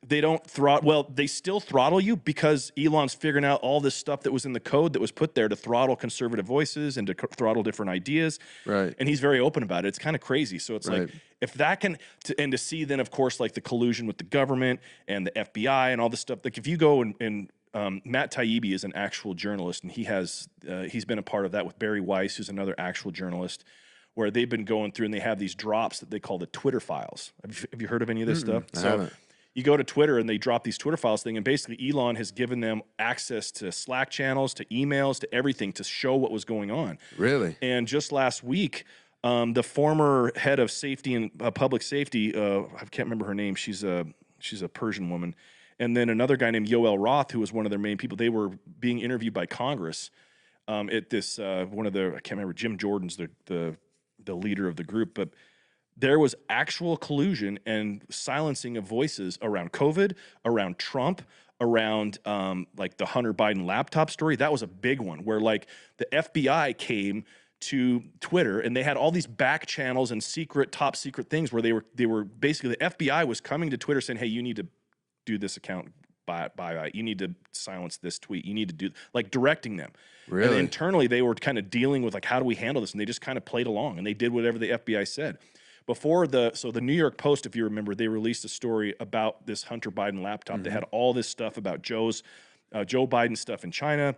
they don't throttle. Well, they still throttle you because Elon's figuring out all this stuff that was in the code that was put there to throttle conservative voices and to throttle different ideas. Right. And he's very open about it. It's kind of crazy. So it's like, if that can, and to see then, of course, like the collusion with the government and the FBI and all this stuff. Like if you go and Matt Taibbi is an actual journalist, and he's been a part of that with Barry Weiss, who's another actual journalist, where they've been going through and they have these drops that they call the Twitter files. Have you heard of any of this stuff? I haven't. You go to Twitter and they drop these Twitter files thing, and basically Elon has given them access to Slack channels, to emails, to everything to show what was going on. Really? And just last week, the former head of safety and public safety, I can't remember her name. She's a Persian woman. And then another guy named Yoel Roth, who was one of their main people. They were being interviewed by Congress. at this one of the, I can't remember, Jim Jordan's the leader of the group, but there was actual collusion and silencing of voices around COVID, around Trump, around like the Hunter Biden laptop story. That was a big one where like the FBI came to Twitter and they had all these back channels and top secret things where they were basically, the FBI was coming to Twitter saying, hey, you need to do this account by you need to silence this tweet, you need to do, like, directing them. Really? And internally they were kind of dealing with like, how do we handle this? And they just kind of played along and they did whatever the FBI said. Before so the New York Post, if you remember, they released a story about this Hunter Biden laptop. They had all this stuff about Joe Biden stuff in China,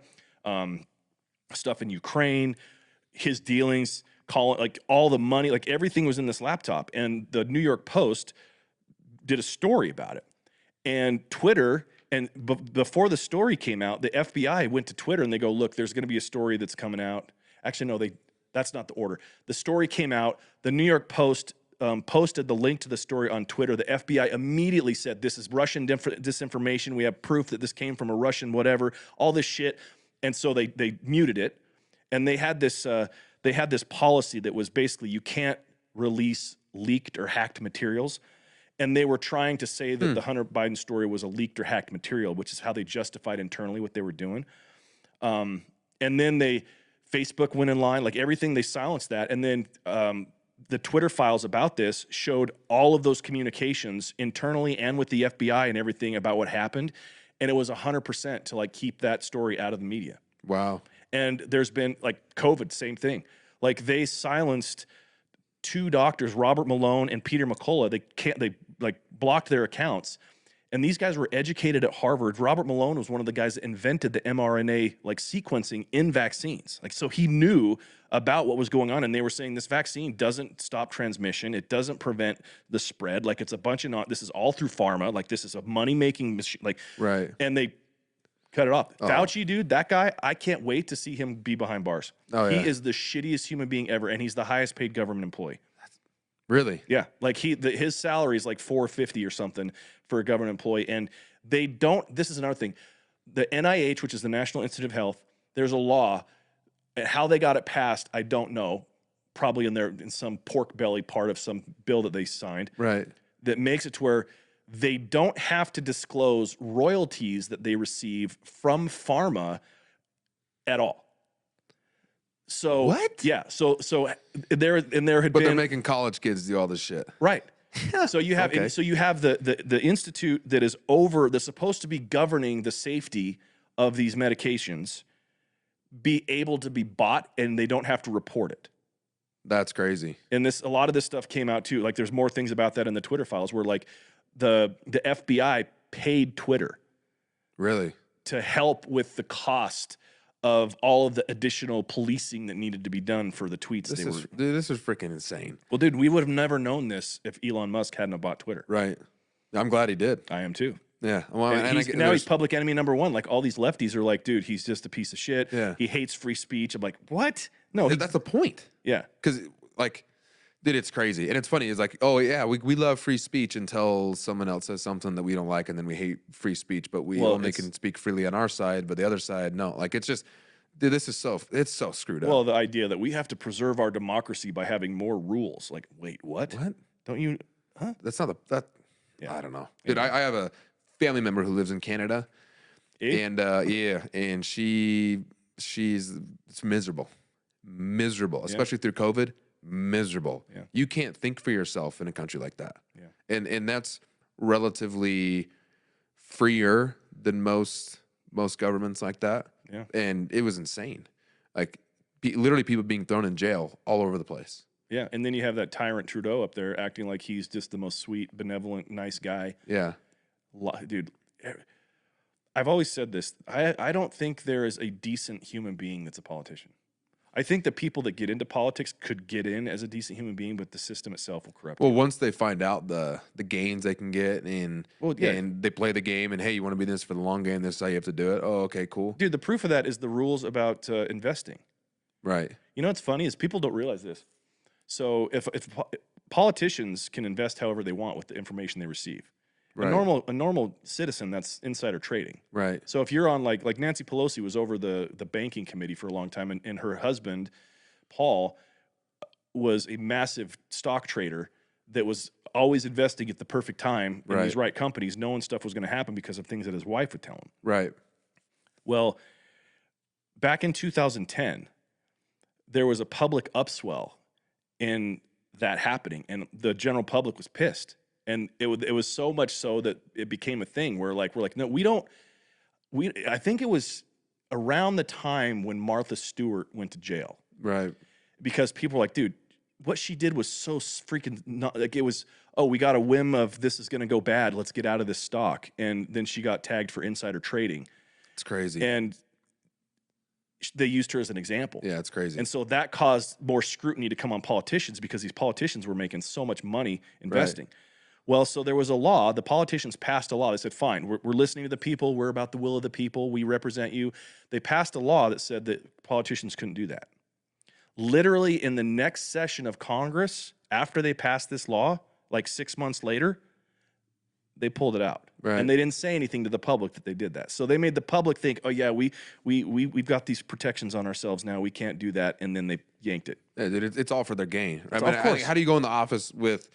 stuff in Ukraine, his dealings, like all the money, like everything was in this laptop. And the New York Post did a story about it. And Twitter, and before the story came out, the FBI went to Twitter and they go, look, there's going to be a story that's coming out. Actually, no, that's not the order. The story came out. The New York Post posted the link to the story on Twitter. The FBI immediately said, this is Russian disinformation. We have proof that this came from a Russian whatever, all this shit. And so they muted it. And they had this policy that was basically you can't release leaked or hacked materials. And they were trying to say that the Hunter Biden story was a leaked or hacked material, which is how they justified internally what they were doing. And then Facebook went in line, like everything, they silenced that. And then the Twitter files about this showed all of those communications internally and with the FBI and everything about what happened. And it was 100% to like keep that story out of the media. Wow. And there's been like COVID, same thing. Like they silenced two doctors, Robert Malone and Peter McCullough. They like blocked their accounts. And these guys were educated at Harvard. Robert Malone was one of the guys that invented the mRNA like sequencing in vaccines. Like, so he knew about what was going on. And they were saying this vaccine doesn't stop transmission. It doesn't prevent the spread. Like it's a bunch of this is all through pharma. Like this is a money-making machine. Like, right. And they cut it off. Fauci, dude, that guy, I can't wait to see him be behind bars. He is the shittiest human being ever. And he's the highest paid government employee. Really? Yeah, like his salary is like $450 or something for a government employee, and they don't. This is another thing. The NIH, which is the National Institute of Health, there's a law, and how they got it passed, I don't know. Probably in some pork belly part of some bill that they signed, right? That makes it to where they don't have to disclose royalties that they receive from pharma at all. So what? Yeah. So there had been. But they're making college kids do all this shit, right? So you have the institute that is that's supposed to be governing the safety of these medications, be able to be bought, and they don't have to report it. That's crazy. And a lot of this stuff came out too. Like there's more things about that in the Twitter files where like the FBI paid Twitter, really, to help with the cost of all of the additional policing that needed to be done for the tweets. Dude, this is freaking insane. Well, dude, we would have never known this if Elon Musk hadn't bought Twitter. Right. I'm glad he did. I am too. Yeah. Well, now he's public enemy number one. Like all these lefties are like, dude, he's just a piece of shit. Yeah. He hates free speech. I'm like, what? No, that's the point. Yeah. Because like, dude, it's crazy. And it's funny. It's like, oh yeah, we love free speech until someone else says something that we don't like, and then we hate free speech, but we only can speak freely on our side, but the other side, no. Like it's just, dude, it's so screwed up. Well, the idea that we have to preserve our democracy by having more rules. Like, wait, what? What? Don't you? Huh? That's not I don't know. Dude, I have a family member who lives in Canada. And and she's it's miserable, especially through COVID. Miserable. Yeah. You can't think for yourself in a country like that. Yeah. And that's relatively freer than most governments like that. Yeah. And it was insane. Like literally people being thrown in jail all over the place. Yeah. And then you have that tyrant Trudeau up there acting like he's just the most sweet, benevolent, nice guy. Yeah. Dude, I've always said this. I don't think there is a decent human being that's a politician. I think the people that get into politics could get in as a decent human being, but the system itself will corrupt. Well, once they find out the gains they can get, and they play the game, and hey, you want to be in this for the long game, this is how you have to do it. Oh, okay, cool. Dude, the proof of that is the rules about investing. Right. You know what's funny is people don't realize this. So if politicians can invest however they want with the information they receive, Right. A normal citizen, that's insider trading. Right. So if you're on like Nancy Pelosi was over the banking committee for a long time, and her husband, Paul, was a massive stock trader that was always investing at the perfect time in these right companies, knowing stuff was going to happen because of things that his wife would tell him. Right. Well, back in 2010, there was a public upswell in that happening, and the general public was pissed. And it was so much so that it became a thing where we're like, no, I think it was around the time when Martha Stewart went to jail. Right. Because people were like, dude, what she did was so freaking not, like, it was, oh, we got a whim of this is going to go bad. Let's get out of this stock. And then she got tagged for insider trading. It's crazy. And they used her as an example. Yeah, it's crazy. And so that caused more scrutiny to come on politicians because these politicians were making so much money investing. Right. Well, so there was a law. The politicians passed a law. They said, fine, we're listening to the people. We're about the will of the people. We represent you. They passed a law that said that politicians couldn't do that. Literally in the next session of Congress, after they passed this law, like 6 months later, they pulled it out. Right. And they didn't say anything to the public that they did that. So they made the public think, oh yeah, we've got these protections on ourselves now. We can't do that. And then they yanked it. Yeah, dude, it's all for their gain. Right? Of course. How do you go in the office with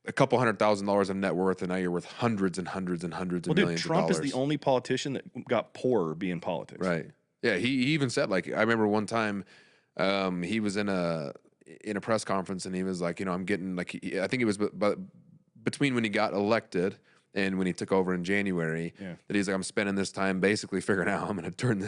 a couple $100,000 of net worth, and now you're worth hundreds and hundreds and hundreds of millions of dollars? Trump is the only politician that got poorer being politics. Right. Yeah. He even said, like, I remember one time he was in a press conference, and he was like, I'm getting, like, I think it was between when he got elected and when he took over in January, that he's like, I'm spending this time basically figuring out how I'm going to turn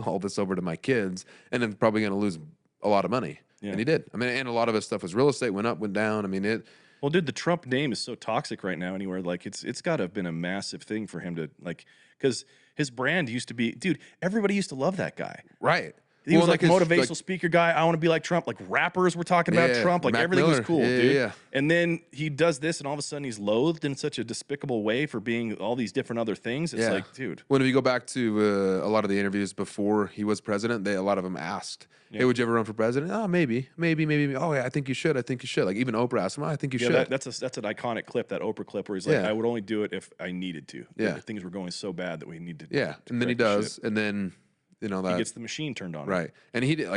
all this over to my kids, and then probably going to lose a lot of money. Yeah. And he did. I mean, and a lot of his stuff was real estate, went up, went down. I mean, well, dude, the Trump name is so toxic right now anywhere. Like, it's got to have been a massive thing for him to, like, because his brand used to be, dude, everybody used to love that guy. Right. He was like motivational speaker guy. I want to be like Trump. Like, rappers were talking about Trump. Like, everything was cool, dude. Yeah. And then he does this, and all of a sudden he's loathed in such a despicable way for being all these different other things. It's like, dude. When we go back to a lot of the interviews before he was president, a lot of them asked, hey, would you ever run for president? Oh, maybe. Oh, yeah, I think you should. Like, even Oprah asked him, I think you should. That's an iconic clip, that Oprah clip, where he's like, I would only do it if I needed to. Yeah. Things were going so bad that we needed to. Yeah, and then he does, and then... that he gets the machine turned on. Right. And he did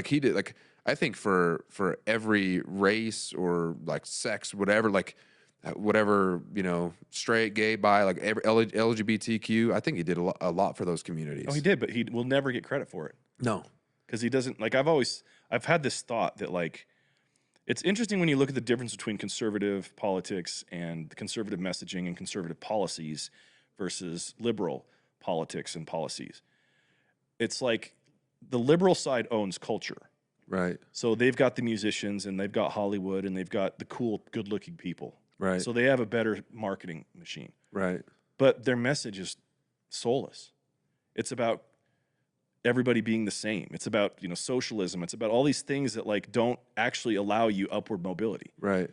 I think for every race or like sex, whatever, straight, gay, bi, like every LGBTQ, I think he did a lot for those communities. Oh, he did, but he will never get credit for it. No. Because he doesn't, like, I've had this thought that, like, it's interesting when you look at the difference between conservative politics and conservative messaging and conservative policies versus liberal politics and policies. It's like the liberal side owns culture. Right. So they've got the musicians, and they've got Hollywood, and they've got the cool, good-looking people. Right. So they have a better marketing machine. Right. But their message is soulless. It's about everybody being the same. It's about, socialism. It's about all these things that, like, don't actually allow you upward mobility. Right.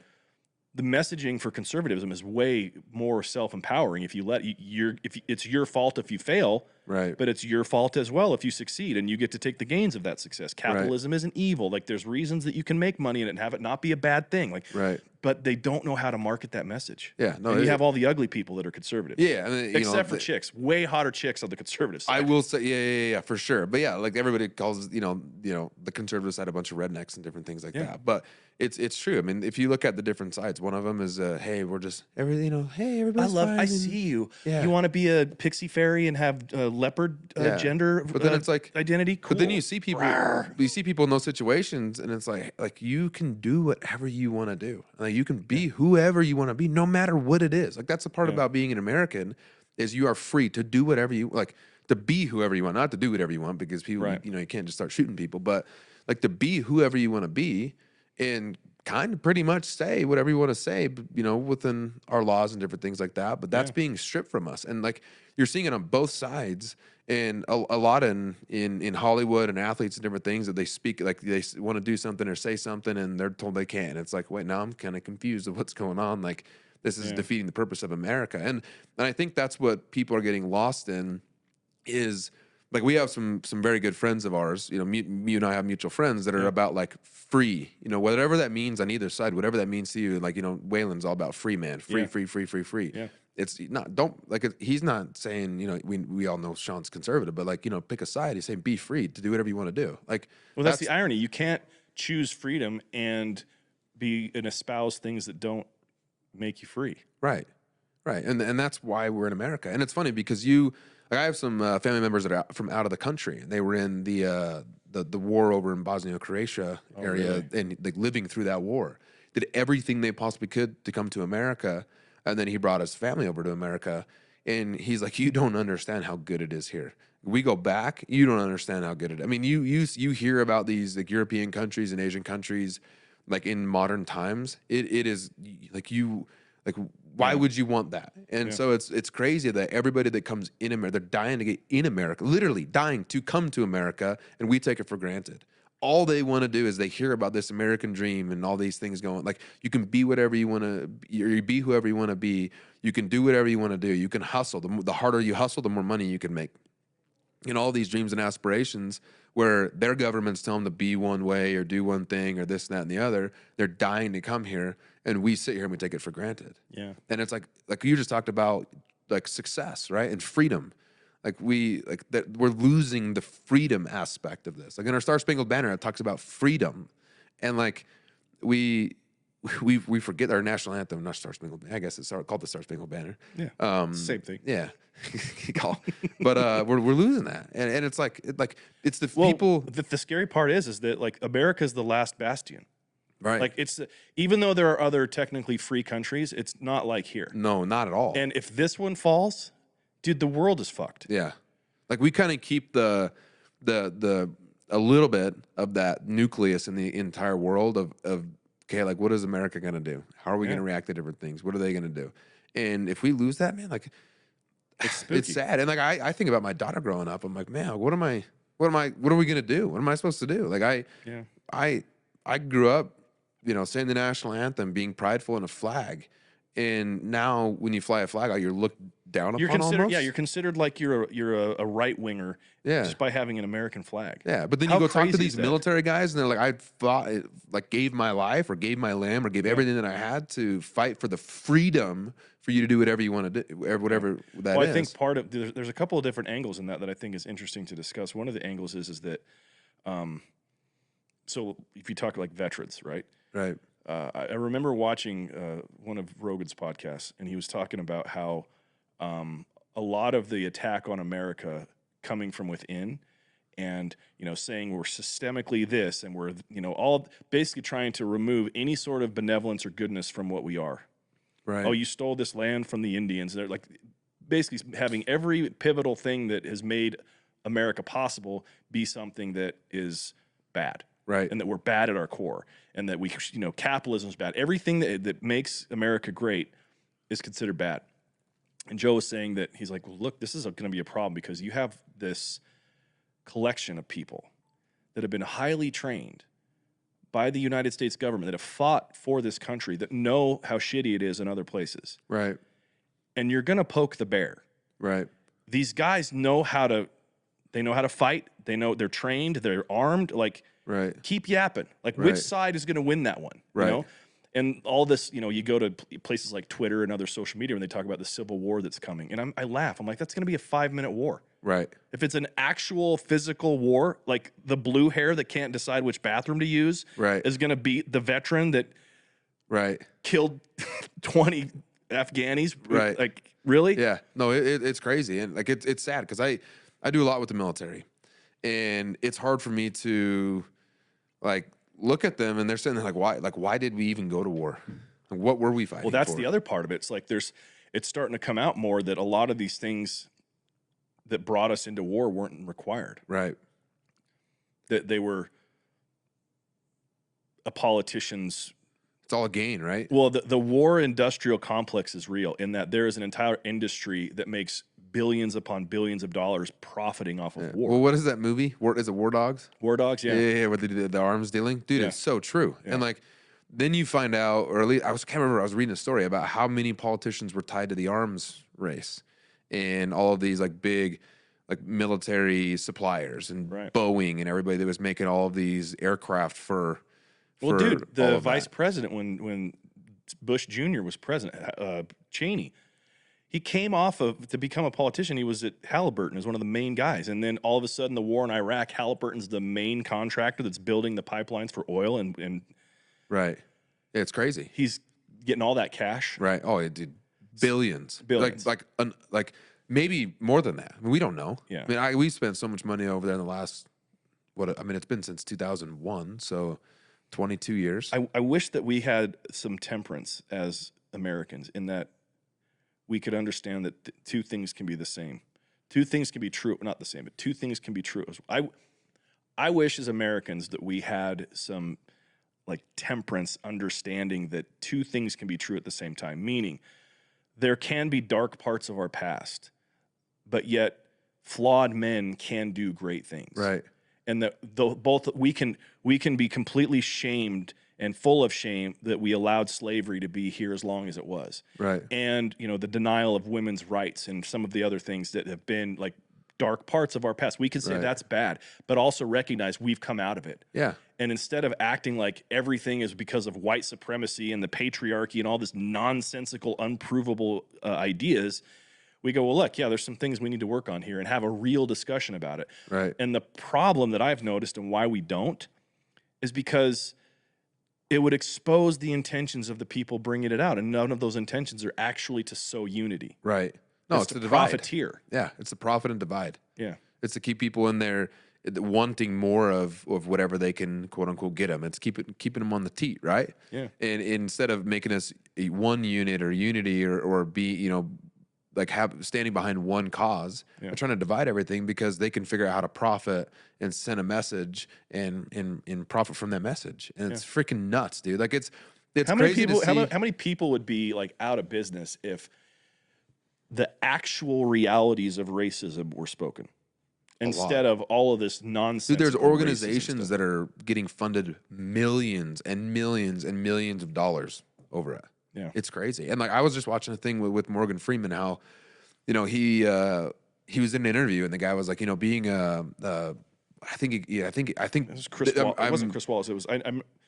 The messaging for conservatism is way more self-empowering. If it's your fault if you fail, right? But it's your fault as well if you succeed, and you get to take the gains of that success. Capitalism isn't evil. Like, there's reasons that you can make money in it and have it not be a bad thing. Like, right. But they don't know how to market that message. Yeah, no. And you have all the ugly people that are conservative. Yeah, I mean, except for chicks, way hotter chicks on the conservative side. I will say, yeah, for sure. But yeah, like, everybody calls the conservative side a bunch of rednecks and different things like that. But it's true. I mean, if you look at the different sides, one of them is, hey, we're just everything. Hey, everybody's fine. I see you. Yeah. You want to be a pixie fairy and have leopard gender, but then it's like identity. Cool. But then you see people. You see people in those situations, and it's like you can do whatever you want to do. Like, you can be whoever you want to be, no matter what it is. Like, that's the part about being an American, is you are free to do whatever you like, to be whoever you want, not to do whatever you want, because people, you can't just start shooting people, but like to be whoever you want to be, and kind of pretty much say whatever you want to say, within our laws and different things like that. But that's being stripped from us, and like, you're seeing it on both sides. And a lot in Hollywood and athletes and different things, that they speak, like, they want to do something or say something, and they're told they can't. It's like, wait, now I'm kind of confused of what's going on. Like, this is defeating the purpose of America. And I think that's what people are getting lost in, is like, we have some very good friends of ours, me and I have mutual friends that are about, like, free, whatever that means on either side, whatever that means to you. Like, Waylon's all about free, man, free. Yeah. it's not, don't like, he's not saying, you know, we all know Sean's conservative, but like, you know, pick a side. He's saying be free to do whatever you want to do. Like, Well, that's the irony. You can't choose freedom and be and espouse things that don't make you free. right. Right. And that's why we're in America. And it's funny because like I have some family members that are from out of the country, and they were in the war over in Bosnia Croatia area, really? and like living through that war, did everything they possibly could to come to America. And then he brought his family over to America, and he's like, you don't understand how good it is here. We go back, you don't understand how good it is. I mean, you hear about these like European countries and Asian countries, like in modern times, it is like like, why would you want that? And so it's crazy that everybody that comes in America, they're dying to get in America, literally dying to come to America, and we take it for granted. All they want to do is they hear about this American dream and all these things going, like, you can be whatever you want to, you be whoever you want to be. You can do whatever you want to do. You can hustle. The harder you hustle, the more money you can make. And all these dreams and aspirations where their governments tell them to be one way or do one thing or this, that, and the other, they're dying to come here, and we sit here and we take it for granted. Yeah. And it's like you just talked about, like, success, right? And freedom. Like that we're losing the freedom aspect of this. Like in our Star Spangled Banner, it talks about freedom. And like we forget our national anthem, not Star Spangled Banner. I guess it's called the Star Spangled Banner. Yeah. Same thing. Yeah. But we're losing that. And it's like it's the people. The scary part is that like America's the last bastion. Right. Like even though there are other technically free countries, it's not like here. No, not at all. And if this one falls, dude, the world is fucked. Yeah. Like we kind of keep the a little bit of that nucleus in the entire world of okay, like what is America gonna do? How are we gonna react to different things? What are they gonna do? And if we lose that, man, like it's sad. And like I think about my daughter growing up. I'm like, man, what are we gonna do? What am I supposed to do? Like I grew up, you know, saying the national anthem, being prideful in a flag. And now when you fly a flag out, you're looked down upon almost. Yeah, you're considered like you're a right winger just by having an American flag. Yeah, but then you go talk to these military guys, and they're like, I fought, like gave my life or gave my lamb or gave everything that I had to fight for the freedom for you to do whatever you want to do, whatever that is. Well, I think part of there's a couple of different angles in that I think is interesting to discuss. One of the angles is that, so if you talk like veterans, right? Right. I remember watching one of Rogan's podcasts, and he was talking about how a lot of the attack on America coming from within, and you know, saying we're systemically this, and we're all basically trying to remove any sort of benevolence or goodness from what we are. Right. Oh, you stole this land from the Indians. They're like basically having every pivotal thing that has made America possible be something that is bad. Right. And that we're bad at our core, and that capitalism is bad. Everything that makes America great is considered bad. And Joe was saying that he's like, well, look, this is going to be a problem because you have this collection of people that have been highly trained by the United States government, that have fought for this country, that know how shitty it is in other places. Right. And you're going to poke the bear. Right. These guys know how to fight. They know they're trained, they're armed. Like, right. Keep yapping. Like, which side is going to win that one? Right. You know? And all this, you go to places like Twitter and other social media when they talk about the civil war that's coming. And I laugh. I'm like, that's going to be a 5-minute war. Right. If it's an actual physical war, like the blue hair that can't decide which bathroom to use is going to beat the veteran that killed 20 Afghanis. Right. Like, really? Yeah. No, it's crazy. And like, it's sad because I do a lot with the military. And it's hard for me to like look at them, and they're saying like, why did we even go to war? Like, what were we fighting Well, that's for? the other part of it. It's like it's starting to come out more that a lot of these things that brought us into war weren't required. Right. That they were a politician's. It's all a gain, right? Well, the war industrial complex is real in that there is an entire industry that makes billions upon billions of dollars profiting off of war. Well, what is that movie? Is it War Dogs? War Dogs, yeah. Yeah, where they do the arms dealing. Dude, it's so true. Yeah. And like, then you find out, or at least I can't remember, I was reading a story about how many politicians were tied to the arms race and all of these like big like military suppliers and Boeing and everybody that was making all of these aircraft for dude, the vice president when Bush Jr. was president, Cheney, He came off of to become a politician. He was at Halliburton as one of the main guys, and then all of a sudden, the war in Iraq, Halliburton's the main contractor that's building the pipelines for oil, and Right. Yeah, it's crazy. he's getting all that cash. Right. Oh, it did billions. Billions. Like maybe more than that. I mean, we don't know. Yeah. I mean, we spent so much money over there in the last it's been since 2001, so 22 years. I wish that we had some temperance as Americans in that we could understand that two things can be the same. Two things can be true, not the same, but two things can be true. I wish as Americans that we had some like temperance understanding that two things can be true at the same time, meaning there can be dark parts of our past, but yet flawed men can do great things. Right. And that both we can be completely shamed and full of shame that we allowed slavery to be here as long as it was. Right. And, you know, the denial of women's rights and some of the other things that have been like dark parts of our past. We can say that's bad, but also recognize we've come out of it. Yeah. And instead of acting like everything is because of white supremacy and the patriarchy and all this nonsensical, unprovable ideas, we go, well, look, yeah, there's some things we need to work on here and have a real discussion about it. Right. And the problem that I've noticed and why we don't is because it would expose the intentions of the people bringing it out, and none of those intentions are actually to sow unity. Right. No, it's to to divide. profiteer. Yeah, it's the profit and divide. Yeah. It's to keep people in there wanting more of whatever they can, quote unquote, get them. It's keeping them on the teat, right? Yeah. And instead of making us a one unit or unity or be, you know, like standing behind one cause, they're trying to divide everything because they can figure out how to profit and send a message and profit from that message. And it's freaking nuts, dude. Like it's how many crazy people to see. how many people would be like out of business if the actual realities of racism were spoken instead of all of this nonsense? Dude, there's organizations that are getting funded millions and millions and millions of dollars over it. Yeah. It's crazy. And like I was just watching a thing with Morgan Freeman, how, you know, he was in an interview and the guy was like, you know, being I think it was Chris Wallace. It wasn't Chris Wallace. It was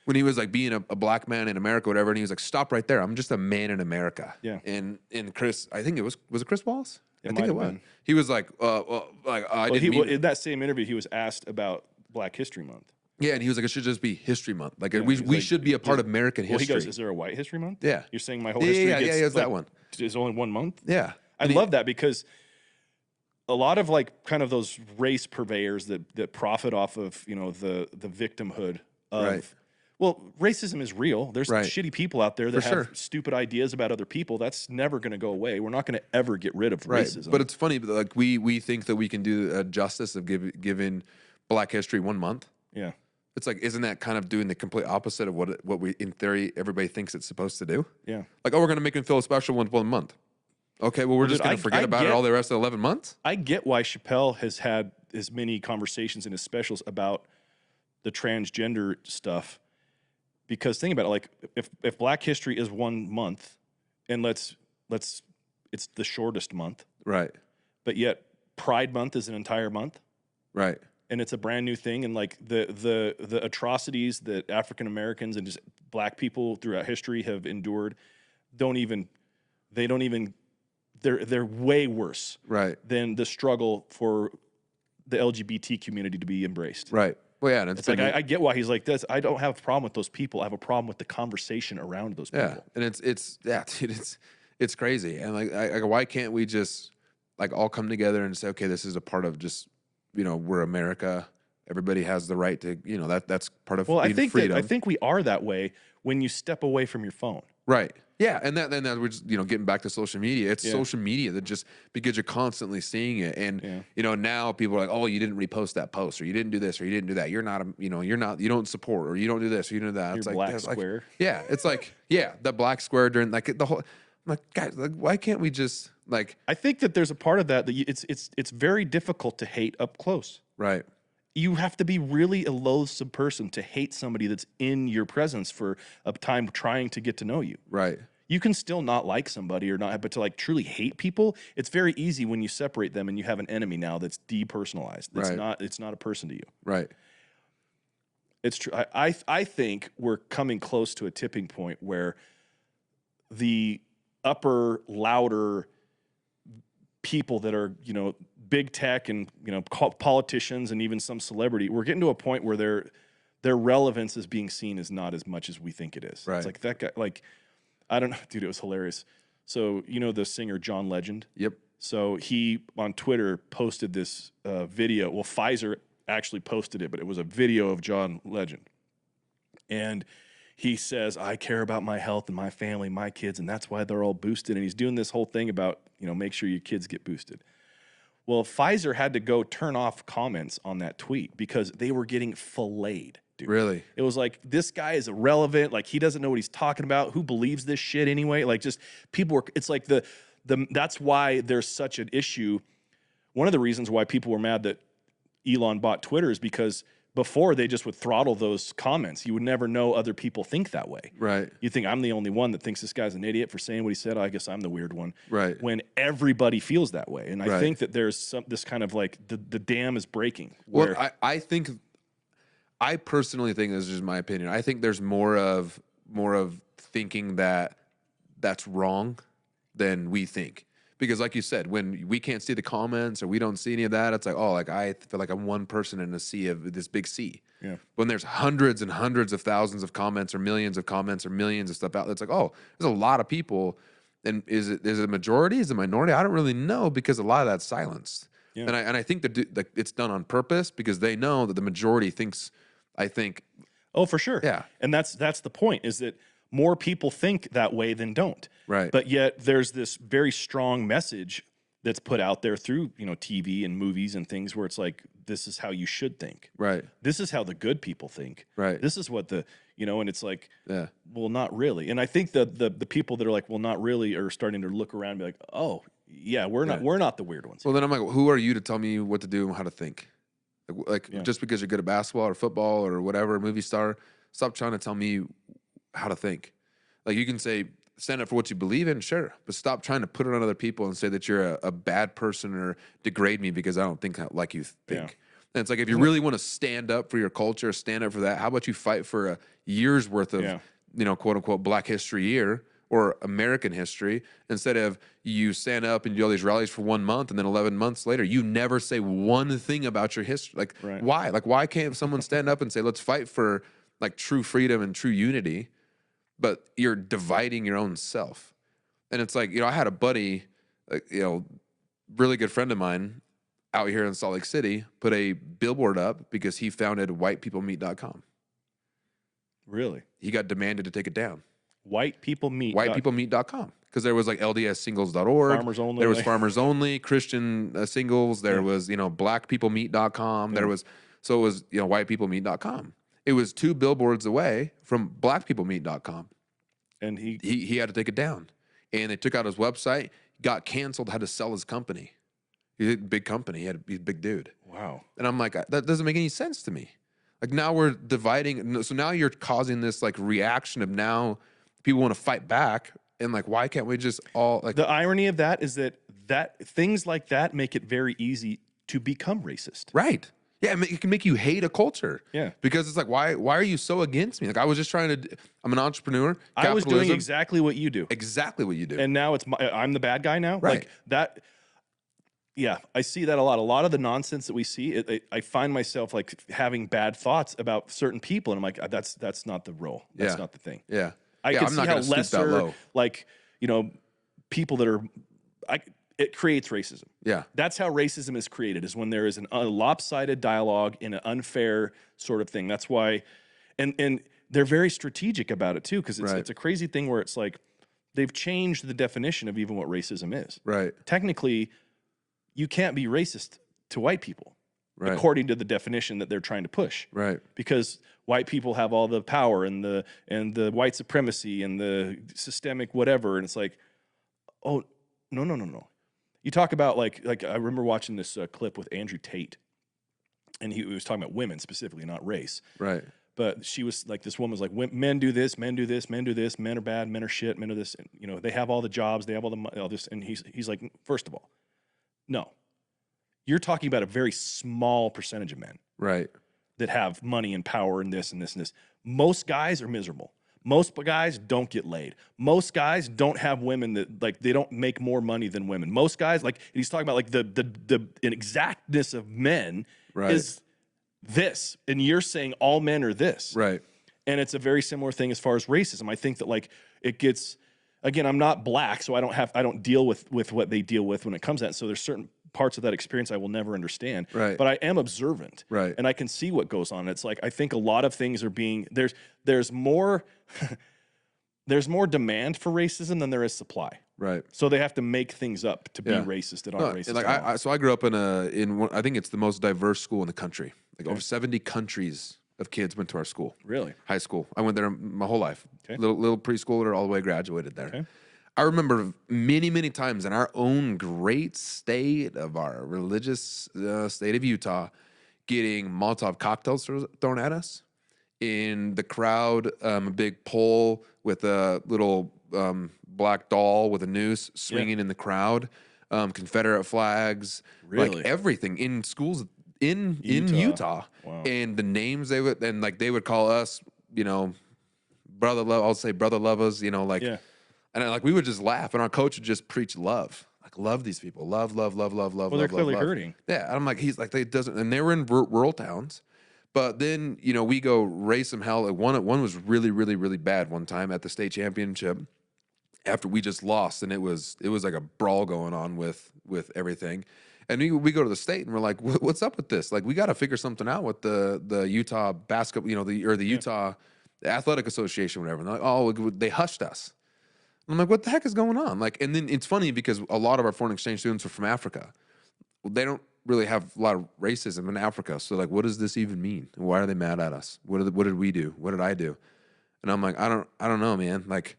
when he was like being a black man in America, whatever, and he was like, stop right there. I'm just a man in America. Yeah. And Chris, I think was it Chris Wallace? It I think might it have was. been. He was like, I didn't mean in that same interview, he was asked about Black History Month. Yeah, and he was like, it should just be History Month. Like we should be a part of American history. He goes, is there a White History Month? Yeah. You're saying my whole history it's that one. It's only 1 month? Yeah. I love that because a lot of like kind of those race purveyors that profit off of, you know, the victimhood of well, racism is real. There's shitty people out there that have stupid ideas about other people. That's never going to go away. We're not going to ever get rid of racism. But it's funny, like we think that we can do justice of giving Black History 1 month. Yeah. It's like, isn't that kind of doing the complete opposite of what we, in theory, everybody thinks it's supposed to do? Yeah. Like, oh, we're going to make them feel special 1 month. Okay, well, we're just going to forget about it all the rest of the 11 months? I get why Chappelle has had as many conversations in his specials about the transgender stuff. Because think about it, like, if Black History is 1 month, and let's it's the shortest month. Right. But yet Pride Month is an entire month. Right. And it's a brand new thing, and like the atrocities that African Americans and just Black people throughout history have endured, they're way worse, than the struggle for the LGBT community to be embraced. Right. Well, yeah, and it's like I get why he's like this. I don't have a problem with those people. I have a problem with the conversation around those people. Yeah, and it's crazy, and like why can't we just like all come together and say, okay, this is a part of just, you know, we're America. Everybody has the right to, you know, that's part of freedom. I think we are that way when you step away from your phone. Right. Yeah, and then we're just, you know, getting back to social media. It's social media that just, because you're constantly seeing it, and you know, now people are like, oh, you didn't repost that post, or you didn't do this, or you didn't do that. You're not, you don't support, or you don't do this, or you don't do that. It's like black square. Like, yeah, it's like the black square during like the whole. I'm like, guys, like, why can't we just like? I think that there's a part of that it's very difficult to hate up close. Right. You have to be really a loathsome person to hate somebody that's in your presence for a time trying to get to know you. Right. You can still not like somebody or not, but to like truly hate people, it's very easy when you separate them and you have an enemy now that's depersonalized. It's not a person to you. Right. It's true. I think we're coming close to a tipping point where the upper, louder, people that are, you know, big tech and, you know, politicians and even some celebrity, we're getting to a point where their relevance is being seen as not as much as we think it is. Right. It's like that guy, like, I don't know, dude, it was hilarious. So, you know, the singer John Legend? Yep. So he on Twitter posted this video. Well, Pfizer actually posted it, but it was a video of John Legend. And he says, I care about my health and my family, my kids, and that's why they're all boosted. And he's doing this whole thing about, you know, make sure your kids get boosted. Well, Pfizer had to go turn off comments on that tweet because they were getting filleted, dude. Really? It was like, this guy is irrelevant. Like, he doesn't know what he's talking about. Who believes this shit anyway? Like, just people were, it's like that's why there's such an issue. One of the reasons why people were mad that Elon bought Twitter is because before they just would throttle those comments. You would never know other people think that way. Right. You think I'm the only one that thinks this guy's an idiot for saying what he said. I guess I'm the weird one. Right. When everybody feels that way. And I Right. think that there's this kind of like the dam is breaking. Well, I personally think, this is just my opinion, I think there's more of thinking that that's wrong than we think. Because like you said, when we can't see the comments or we don't see any of that, it's like, oh, like I feel like I'm one person in a sea of this big sea. Yeah. When there's hundreds and hundreds of thousands of comments or millions of comments or millions of stuff out, it's like, oh, there's a lot of people. And is it a majority? Is it a minority? I don't really know, because a lot of that's silenced. Yeah. And I think that it's done on purpose because they know that the majority thinks, I think. Oh, for sure. Yeah. And that's the point, is that more people think that way than don't. Right. But yet there's this very strong message that's put out there through, you know, TV and movies and things where it's like, this is how you should think. Right. This is how the good people think. Right. This is what you know, and it's like, yeah, well, not really. And I think the people that are like, well, not really, are starting to look around and be like, oh, yeah, we're not the weird ones. Well, then I'm like, who are you to tell me what to do and how to think? Like Yeah. just because you're good at basketball or football or whatever, movie star, stop trying to tell me how to think. Like, you can say, stand up for what you believe in, sure, but stop trying to put it on other people and say that you're a bad person or degrade me because I don't think like you think. Yeah. And it's like, if you really want to stand up for your culture, stand up for that, how about you fight for a year's worth of, you know, quote unquote, Black History Year or American history, instead of you stand up and do all these rallies for 1 month and then 11 months later, you never say one thing about your history. Like, why? Like, why can't someone stand up and say, let's fight for like true freedom and true unity? But you're dividing your own self. And it's like, you know, I had a buddy, you know, really good friend of mine out here in Salt Lake City, put a billboard up because he founded whitepeoplemeet.com. Really? He got demanded to take it down. Whitepeoplemeet.com. Because there was like LDSsingles.org. Farmers Only. There was Farmers Only, Christian Singles. There was, you know, blackpeoplemeet.com. There was, so it was, you know, whitepeoplemeet.com. It was 2 billboards away from blackpeoplemeet.com. And he had to take it down. And they took out his website, got canceled, had to sell his company. He's a big company. He's a big dude. Wow. And I'm like, that doesn't make any sense to me. Like, now we're dividing. So now you're causing this like reaction of, now people want to fight back. And like, why can't we just all like. The irony of that is that things like that make it very easy to become racist. Right. Yeah, it can make you hate a culture. Yeah. Because it's like, why are you so against me? Like, I was just trying to, I'm an entrepreneur. I was doing exactly what you do. Exactly what you do. And now I'm the bad guy now? Right. Like that, yeah, I see that a lot. A lot of the nonsense that we see, I find myself like having bad thoughts about certain people. And I'm like, that's not the role. That's not the thing. Yeah. I can see how lesser, like, you know, people that are, it creates racism. Yeah. That's how racism is created, is when there is a lopsided dialogue in an unfair sort of thing. That's why, and they're very strategic about it too, because it's a crazy thing where it's like, they've changed the definition of even what racism is. Right. Technically, you can't be racist to white people, according to the definition that they're trying to push. Right. Because white people have all the power and the white supremacy and the systemic whatever. And it's like, oh, no. You talk about like I remember watching this clip with Andrew Tate, and he was talking about women specifically, not race. Right. But she was like, this woman was like, men do this, men do this, men do this, men are bad, men are shit, men are this. And, you know, they have all the jobs, they have all the money, all this. And he's like, first of all, no, you're talking about a very small percentage of men. Right. That have money and power and this and this and this. Most guys are miserable. Most guys don't get laid. Most guys don't have women that like they don't make more money than women. Most guys like he's talking about like the exactness of men Right. is this, and you're saying all men are this, Right. and it's a very similar thing as far as racism. I think that like it gets again. I'm not black, so I don't deal with what they deal with when it comes to that. So there's certain parts of that experience I will never understand. Right. But I am observant. Right. And I can see what goes on. It's like I think a lot of things are being there's more there's more demand for racism than there is supply. Right. So they have to make things up to be Yeah. racist that aren't racist. Like at all. so I grew up in one, I think it's the most diverse school in the country. Like over 70 countries of kids went to our school. Really? High school. I went there my whole life. Okay. Little preschooler all the way graduated there. Okay. I remember many times in our own great state of our religious state of Utah getting Molotov cocktails thrown at us. In the crowd, a big pole with a little black doll with a noose swinging in the crowd, Confederate flags, Really? like everything in schools in Utah. Wow. And the names they would call us, you know, brother love. I'll say brother lovers, you know, like. Yeah. And like we would just laugh, and our coach would just preach love, like love these people, love. Well, they're clearly hurting. Yeah, and I'm like, he's like, they doesn't, and they were in rural towns, but then you know we go raise some hell. Like one was really bad one time at the state championship after we just lost, and it was like a brawl going on with everything. And we go to the state and we're like, what's up with this? Like we got to figure something out with the Utah basketball, you know, the Utah Athletic Association, whatever. And they're like, oh, they hushed us. I'm like, what the heck is going on? Like, and then it's funny because a lot of our foreign exchange students are from Africa. They don't really have a lot of racism in Africa. So like, what does this even mean? Why are they mad at us? What did we do? What did I do? And I'm like, I don't know, man. Like,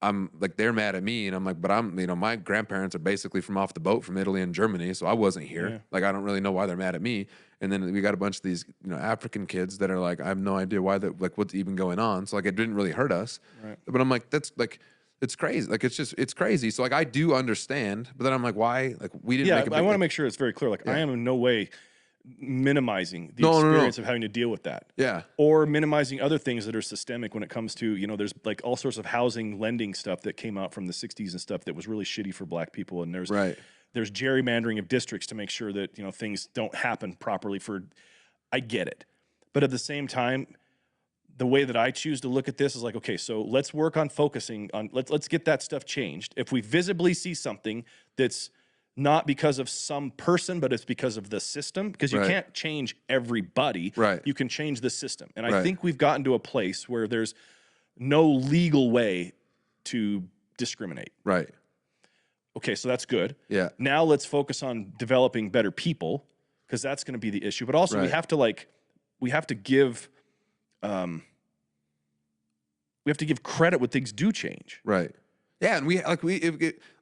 I'm like, they're mad at me. And I'm like, but you know, my grandparents are basically from off the boat from Italy and Germany. So I wasn't here. Yeah. Like, I don't really know why they're mad at me. And then we got a bunch of these, you know, African kids that are like, I have no idea why like what's even going on. So like, it didn't really hurt us. Right. But I'm like, that's like, it's crazy. Like, it's crazy. So like, I do understand, but then I'm like, why? Like we didn't make a big, I want to make sure it's very clear. Like I am in no way minimizing the experience of having to deal with that. Yeah. Or minimizing other things that are systemic when it comes to, you know, there's like all sorts of housing lending stuff that came out from the 60s and stuff that was really shitty for black people. And there's gerrymandering of districts to make sure that, you know, things don't happen properly I get it. But at the same time, the way that I choose to look at this is like, okay, so let's work on focusing on, let's get that stuff changed. If we visibly see something that's not because of some person, but it's because of the system, because you can't change everybody. Right. You can change the system. And I think we've gotten to a place where there's no legal way to discriminate. Right. Okay, so that's good. Yeah. Now let's focus on developing better people, because that's going to be the issue. But also we have to give credit when things do change. Right. Yeah, and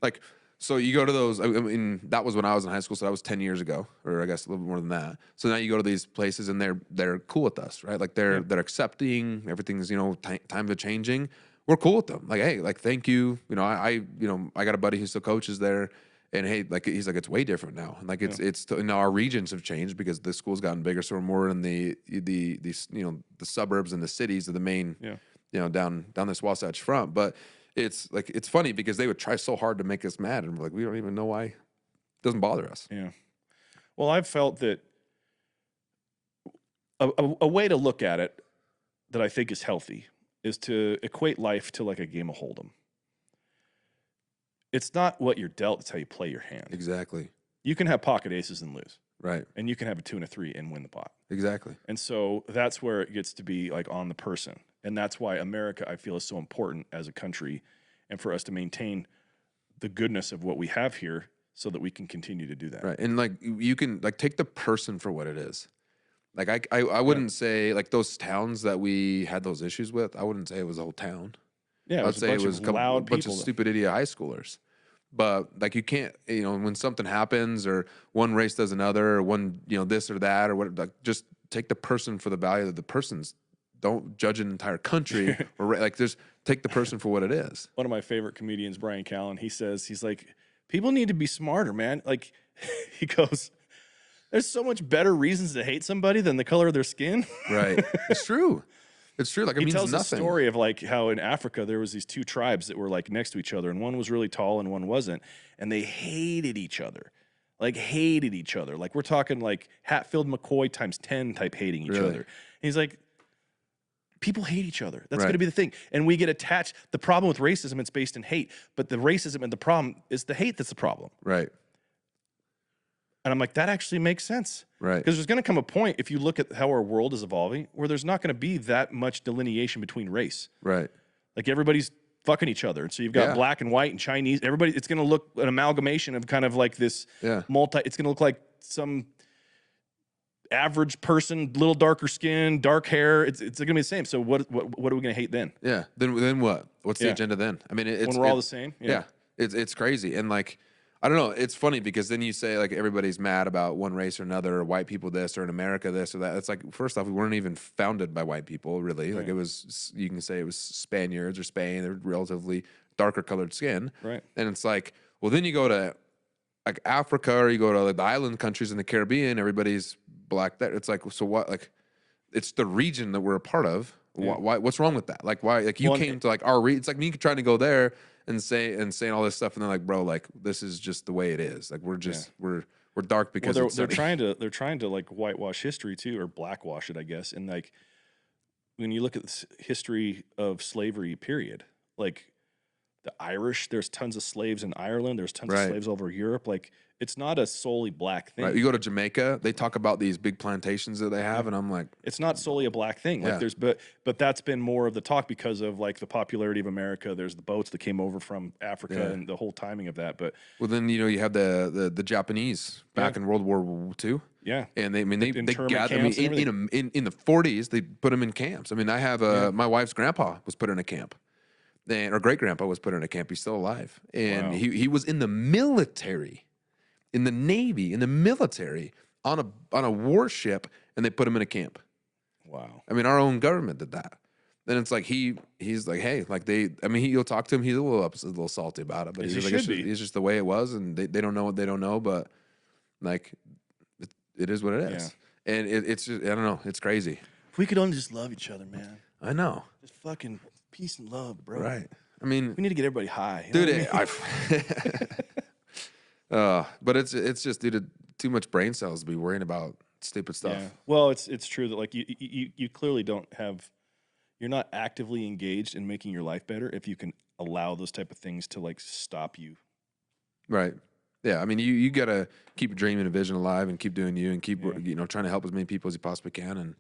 so you go to those, I mean, that was when I was in high school, so that was 10 years ago, or I guess a little bit more than that. So now you go to these places and they're cool with us, right? Like they're accepting, everything's, you know, time to changing. We're cool with them. Like, hey, like, thank you. You know, I got a buddy who still coaches there, and hey, like, he's like, it's way different now. And like, it's now our regions have changed because the school's gotten bigger, so we're more in the you know, the suburbs and the cities of the main, you know, down this Wasatch Front. But it's like, it's funny because they would try so hard to make us mad, and we're like, we don't even know why. It doesn't bother us. Yeah. Well, I've felt that a way to look at it that I think is healthy is to equate life to like a game of Hold'em. It's not what you're dealt, it's how you play your hand. Exactly. You can have pocket aces and lose. Right. And you can have a 2 and a 3 and win the pot. Exactly. And so that's where it gets to be like on the person. And that's why America, I feel, is so important as a country, and for us to maintain the goodness of what we have here so that we can continue to do that. Right. And like, you can like take the person for what it is. Like I wouldn't say like those towns that we had those issues with, I wouldn't say it was a whole town. Yeah, I'd say it was a bunch of stupid idiot high schoolers. But like, you can't, you know, when something happens or one race does another, or one, you know, this or that or what, like, just take the person for the value of the person's. Don't judge an entire country or like, just take the person for what it is. One of my favorite comedians, Brian Callen, he says, he's like, people need to be smarter, man. Like, he goes, there's so much better reasons to hate somebody than the color of their skin. Right. It's true. It's true. Like, it He means tells a nothing. story of like how in Africa there was these two tribes that were like next to each other, and one was really tall and one wasn't, and they hated each other. Like hated each other. Like we're talking like Hatfield McCoy times 10 type hating each Really? other. And he's like, people hate each other. That's Right. going to be the thing. And we get attached. The problem with racism, it's based in hate. But the racism and the problem is the hate that's the problem. Right. And I'm like, that actually makes sense. Right. Because there's going to come a point, if you look at how our world is evolving, where there's not going to be that much delineation between race. Right. Like everybody's fucking each other. And so you've got Yeah. black and white and Chinese. Everybody, it's going to look an amalgamation of kind of like this Yeah. it's going to look like some average person, little darker skin, dark hair. It's going to be the same. So what are we going to hate then? Yeah. Then what? What's the Yeah. agenda then? I mean, it's When we're all the same? Yeah. It's crazy. And like, I don't know. It's funny because then you say like everybody's mad about one race or another, or white people this, or in America this or that. It's like, first off, we weren't even founded by white people, really. Like it was, you can say it was Spaniards or Spain. They're relatively darker colored skin. Right. And it's like, well, then you go to like Africa, or you go to like the island countries in the Caribbean, everybody's black there. It's like, so what? Like, it's the region that we're a part of. Yeah. Why? What's wrong with that? Like, why? Like, you came to like our it's like me trying to go there and saying all this stuff, and they're like, bro, like this is just the way it is. Like we're just we're dark because Well, it's they're trying to like whitewash history too, or blackwash it, I guess. And like when you look at the history of slavery, period, like the Irish, there's tons of slaves in Ireland. There's tons of slaves over Europe. Like it's not a solely black thing. Right. You go to Jamaica, they talk about these big plantations that they have, and I'm like, it's not solely a black thing. Like there's, but that's been more of the talk because of like the popularity of America. There's the boats that came over from Africa and the whole timing of that. But well, then you have the Japanese back in World War II. Yeah, and they gathered. camps in the 40s, they put them in camps. I mean, I have my wife's grandpa was put in a camp. Or great grandpa was put in a camp. He's still alive, and he was in the military, in the Navy, in the military on a warship, and they put him in a camp. Wow. I mean, our own government did that. Then it's like he's like, hey, like you'll talk to him. He's a little salty about it, but he's like, it's just the way it was, and they don't know what they don't know, but like it is what it is, and it's just, I don't know, it's crazy. If we could only just love each other, man. I know. Just fucking peace and love, bro. Right. I mean, we need to get everybody high, dude. But it's just due to too much brain cells to be worrying about stupid stuff. Yeah. Well, it's true that like you clearly you're not actively engaged in making your life better if you can allow those type of things to like stop you. Right. Yeah. I mean, you gotta keep your dream and a vision alive, and keep doing you, and keep trying to help as many people as you possibly can,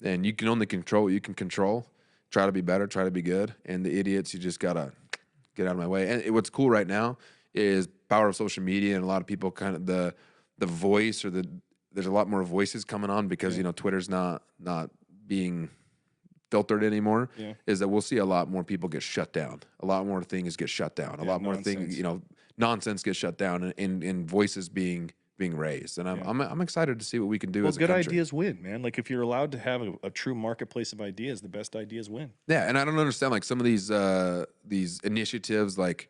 and you can only control what you can control. Try to be better, try to be good, and the idiots, you just gotta get out of my way. And what's cool right now is power of social media, and a lot of people kind of the voice, or there's a lot more voices coming on because Twitter's not being filtered anymore. Yeah. Is that we'll see a lot more people get shut down, a lot more things get shut down, a lot more things nonsense get shut down, and voices being raised, and I'm excited to see what we can do as a country. Good ideas win, man. Like if you're allowed to have a true marketplace of ideas, the best ideas win. Yeah, and I don't understand like some of these initiatives like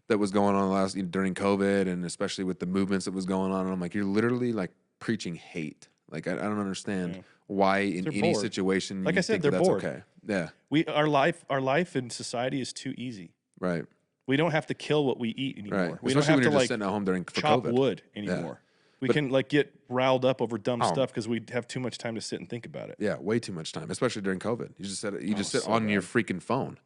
that was going on during COVID, and especially with the movements that was going on. And I'm like, you're literally like preaching hate. Like I don't understand why in any situation. Like I said, they're bored. Okay. Yeah, our life in society is too easy. Right. We don't have to kill what we eat anymore. Right. We Especially don't have when you're to just sitting at home for chop COVID. wood anymore. We can like get riled up over dumb stuff because we have too much time to sit and think about it. Yeah, way too much time, especially during COVID. You just sit on your freaking phone.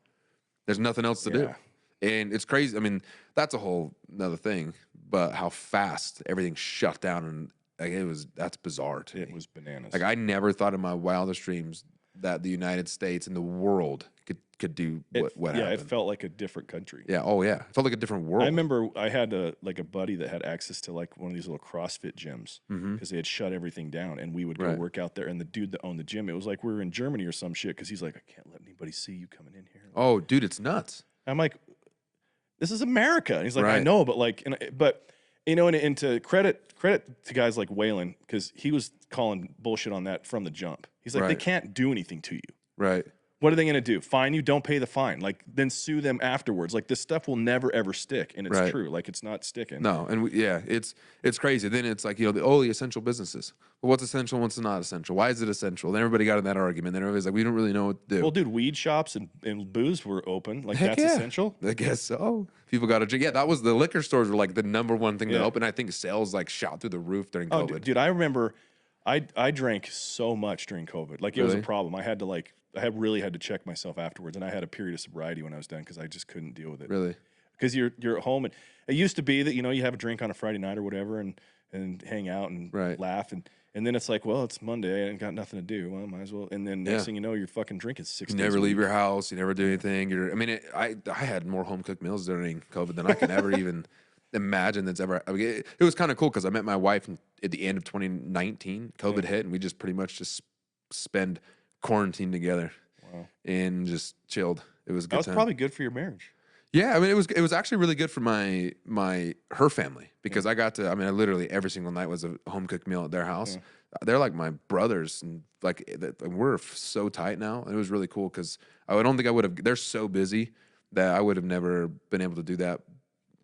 There's nothing else to do, and it's crazy. I mean, that's a whole another thing. But how fast everything shut down, and like that's bizarre to me. It was bananas. Like I never thought in my wildest dreams that the United States and the world could do what happened. It felt like a different country. Yeah. Oh yeah. It felt like a different world. I remember I had a buddy that had access to like one of these little CrossFit gyms because they had shut everything down, and we would go work out there. And the dude that owned the gym, it was like we were in Germany or some shit because he's like, I can't let anybody see you coming in here. Oh, dude, it's nuts. I'm like, this is America. And he's like, I know, but like, and to credit to guys like Waylon, because he was calling bullshit on that from the jump. He's like, they can't do anything to you. Right. What are they going to do? Fine you? Don't pay the fine. Like, then sue them afterwards. Like, this stuff will never ever stick, and it's Right. true. Like, it's not sticking. No, and it's crazy. Then it's like, the essential businesses. Well, what's essential? What's not essential? Why is it essential? Then everybody got in that argument. Then everybody's like, we don't really know what to do. Well, dude, weed shops and booze were open. Like, Heck that's yeah. essential. I guess so. People got to drink. Yeah, that was the liquor stores were like the #1 thing to open. I think sales like shot through the roof during COVID. Dude, I remember I drank so much during COVID. Like, it was a problem. I really had to check myself afterwards, and I had a period of sobriety when I was done because I just couldn't deal with it. Really? Because you're at home, and it used to be that you have a drink on a Friday night or whatever, and hang out and laugh, and then it's like, well, it's Monday, I ain't got nothing to do. Well, might as well. And then next thing you know, you're fucking drinking 6 days. You never leave your house. You never do anything. I had more home cooked meals during COVID than I can ever even imagine that's ever. I mean, it was kind of cool because I met my wife at the end of 2019. COVID hit, and we just pretty much just spend quarantine together. Wow. And just chilled. It was a good. That was time. probably good for your marriage. Yeah, I mean, it was actually really good for her family because I got to. I mean, I literally every single night was a home cooked meal at their house. They're like my brothers, and we're so tight now. And it was really cool because I don't think I would have. They're so busy that I would have never been able to do that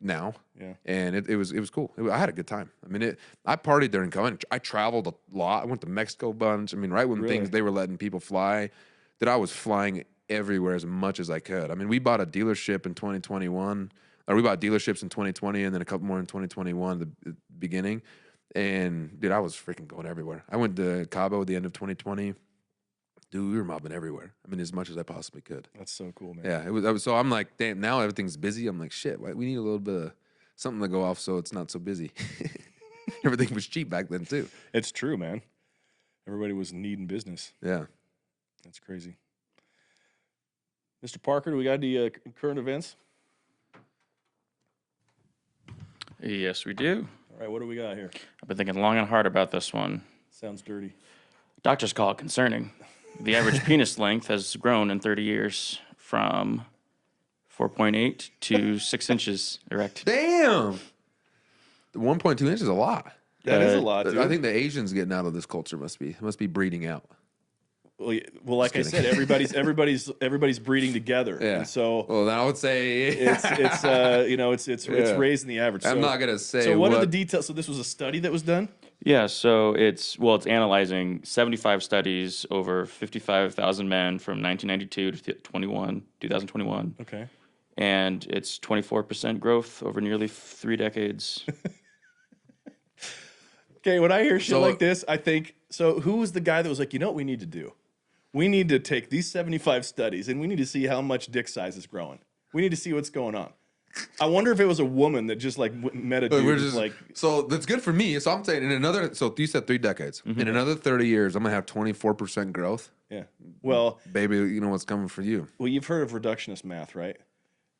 now. Yeah, and it was cool. I had a good time. I mean, I partied during COVID. I traveled a lot. I went to Mexico a bunch. I mean, right when they were letting people fly, that I was flying everywhere as much as I could. I mean, we bought a dealership in 2021, or we bought dealerships in 2020, and then a couple more in 2021, the beginning. And dude, I was freaking going everywhere. I went to Cabo at the end of 2020. Dude, we were mobbing everywhere. I mean, as much as I possibly could. that's so cool, man. Yeah, it was. So I'm like, damn. Now everything's busy. I'm like, shit. We need a little bit of something to go off so it's not so busy. Everything was cheap back then too. It's true, man. Everybody was needing business. Yeah, that's crazy. Mr. Parker, do we got the current events? Yes, we do. All right, what do we got here? I've been thinking long and hard about this one. Sounds dirty. Doctors call it concerning. The average penis length has grown in 30 years from 4.8 to 6 inches erect. Damn. 1.2 inches is a lot. That is a lot, dude. I think the Asians getting out of this culture must be breeding out. Well, like I said, everybody's breeding together. Yeah. And so, well, then I would say it's raising the average. I'm not gonna say. So what are the details? So this was a study that was done. Yeah, so it's analyzing 75 studies over 55,000 men from 1992 to 2021. Okay. And it's 24% growth over nearly 3 decades. Okay, when I hear shit like this, I think, so who was the guy that was like, you know what we need to do? We need to take these 75 studies and we need to see how much dick size is growing. We need to see what's going on. I wonder if it was a woman that just like met a dude. So that's good for me. So I'm saying so you said 3 decades. In another 30 years, I'm going to have 24% growth. Yeah. Well, baby, you know what's coming for you. Well, you've heard of reductionist math, right?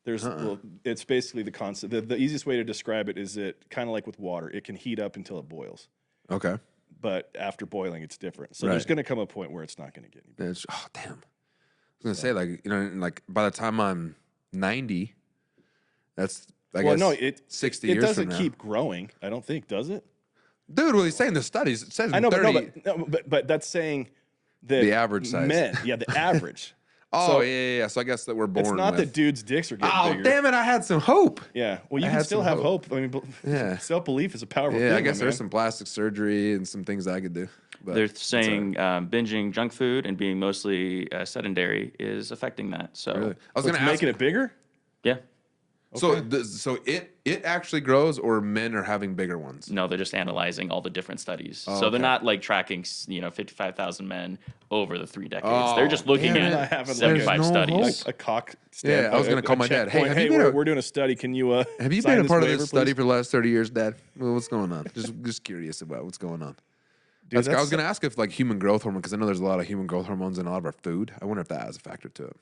It's basically the concept. The easiest way to describe it is that kind of like with water, it can heat up until it boils. Okay. But after boiling, it's different. So there's going to come a point where it's not going to get any better. Oh, damn. I was going to say, like by the time I'm 90, that's, I guess, 60 years from now. It doesn't keep growing, I don't think, does it? Dude, well, he's saying the studies. It says I know, 30. but that's saying that the average size. Men, the averge. Oh, yeah. So I guess that we're born It's not with. that dudes' dicks are getting bigger. Oh, damn it. I had some hope. Yeah. Well, you can still have hope. I mean, self-belief is a powerful thing. Yeah, I guess there's some plastic surgery and some things I could do. But they're saying binging junk food and being mostly sedentary is affecting that. So really? I was going to ask. Making it bigger? Yeah. Okay. So it actually grows, or men are having bigger ones? No, they're just analyzing all the different studies. So they're not like tracking 55,000 men over the 3 decades. They're just looking at 75 studies. A cock stand. Yeah, I was going to call my dad. Hey, we're doing a study. Can you have you been a part of this study for the last 30 years, Dad? Well, what's going on? Just curious about what's going on. Dude, I was going to ask if like human growth hormone, because I know there's a lot of human growth hormones in a lot of our food. I wonder if that has a factor to it.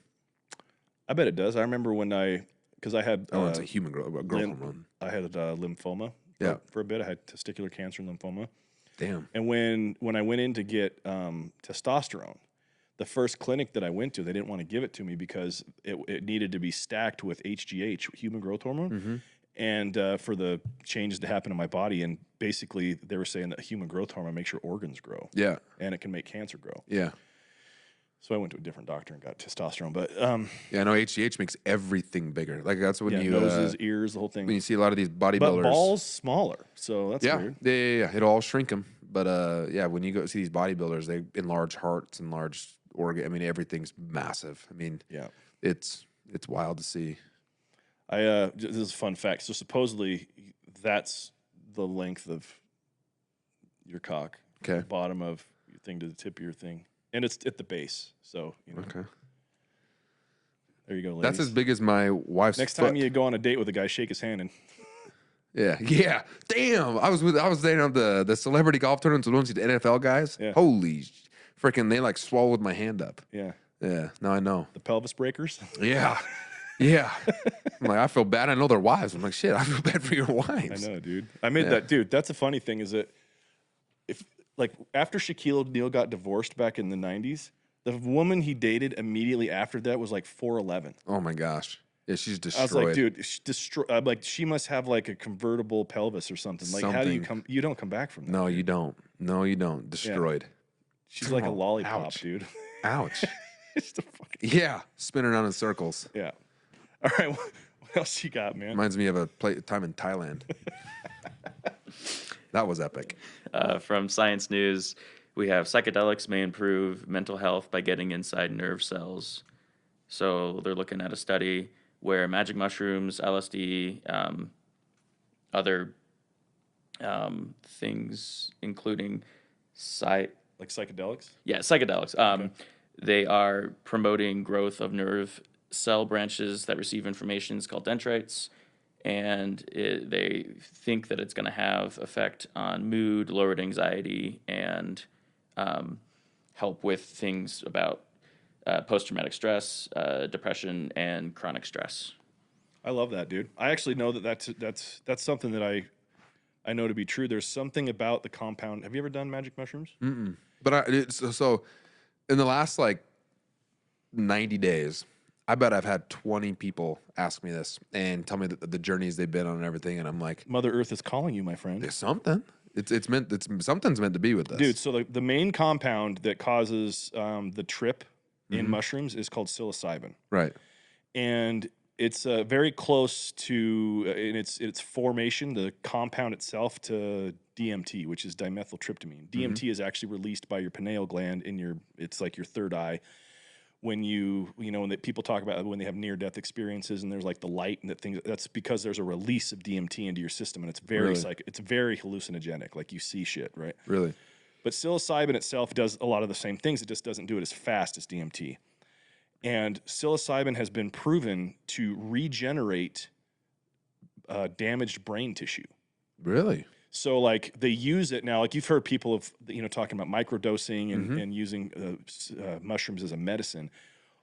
I bet it does. I remember when because I had it's a human growth hormone. I had lymphoma. For a bit. I had testicular cancer and lymphoma. Damn. And when I went in to get testosterone, the first clinic that I went to, they didn't want to give it to me because it needed to be stacked with HGH, human growth hormone, and for the changes to happen in my body. And basically, they were saying that human growth hormone makes your organs grow. Yeah. And it can make cancer grow. Yeah. So I went to a different doctor and got testosterone. But Yeah, I know HGH makes everything bigger. Like that's when yeah, you noses, ears, the whole when thing. you see a lot of these bodybuilders. But balls smaller, so that's Yeah, weird. yeah. It'll all shrink them. But yeah, when you go see these bodybuilders, they enlarge hearts, enlarge organ. I mean, everything's massive. I mean, Yeah. it's wild to see. This is a fun fact. So supposedly that's the length of your cock. Okay. The bottom of your thing to the tip of your thing. And it's at the base. So, you know. Okay. There you go, ladies. That's as big as my wife's Next foot. time you go on a date with a guy, shake his hand and Yeah. Damn. I was dating on the celebrity golf tournaments with one of the NFL guys. Yeah. Holy freaking, they like swallowed my hand up. yeah. Yeah. Now I know. The pelvis breakers. Yeah. Yeah. I'm like, I feel bad. I know their wives. I'm like, shit, I feel bad for your wives. I know, dude. I made that, dude. That's a funny thing is that if, like, after Shaquille O'Neal got divorced back in the 90s, the woman he dated immediately after that was like 4'11". Oh my gosh. Yeah, she's destroyed. I was like, dude, I'm like, she must have like a convertible pelvis or something. Like, how do you come? You don't come back from that. No, dude. you don't. No, you don't. Destroyed. She's like a Oh, lollipop, ouch. dude. Ouch. Just a fucking, Yeah. Spinning around in circles. yeah. All right, what else you got, man? Reminds me of a time in Thailand. That was epic. From Science News, we have psychedelics may improve mental health by getting inside nerve cells. So they're looking at a study where magic mushrooms, LSD, other things, including Like psychedelics? psychedelics. They are promoting growth of nerve cell branches that receive information. It's called dendrites. And they think that it's going to have effect on mood, lowered anxiety, and help with things about post-traumatic stress, depression, and chronic stress. I love that, dude. I actually know that's something that I know to be true. There's something about the compound. Have you ever done magic mushrooms? But so in the last like 90 days, I bet I've had 20 people ask me this and tell me the journeys they've been on and everything, and I'm like, Mother Earth is calling you, my friend. there's something. Something's meant to be with this, Dude, so the main compound that causes the trip in mushrooms is called psilocybin, right? and it's very close to in its formation, the compound itself, to DMT, which is dimethyltryptamine. DMT is actually released by your pineal gland it's like your third eye. When when people talk about when they have near-death experiences and there's like the light and that's because there's a release of DMT into your system, and it's very it's very hallucinogenic. Like you see shit, right? Really? But psilocybin itself does a lot of the same things. It just doesn't do it as fast as DMT. And psilocybin has been proven to regenerate damaged brain tissue. Really? So like they use it now, like you've heard people of talking about microdosing and using mushrooms as a medicine.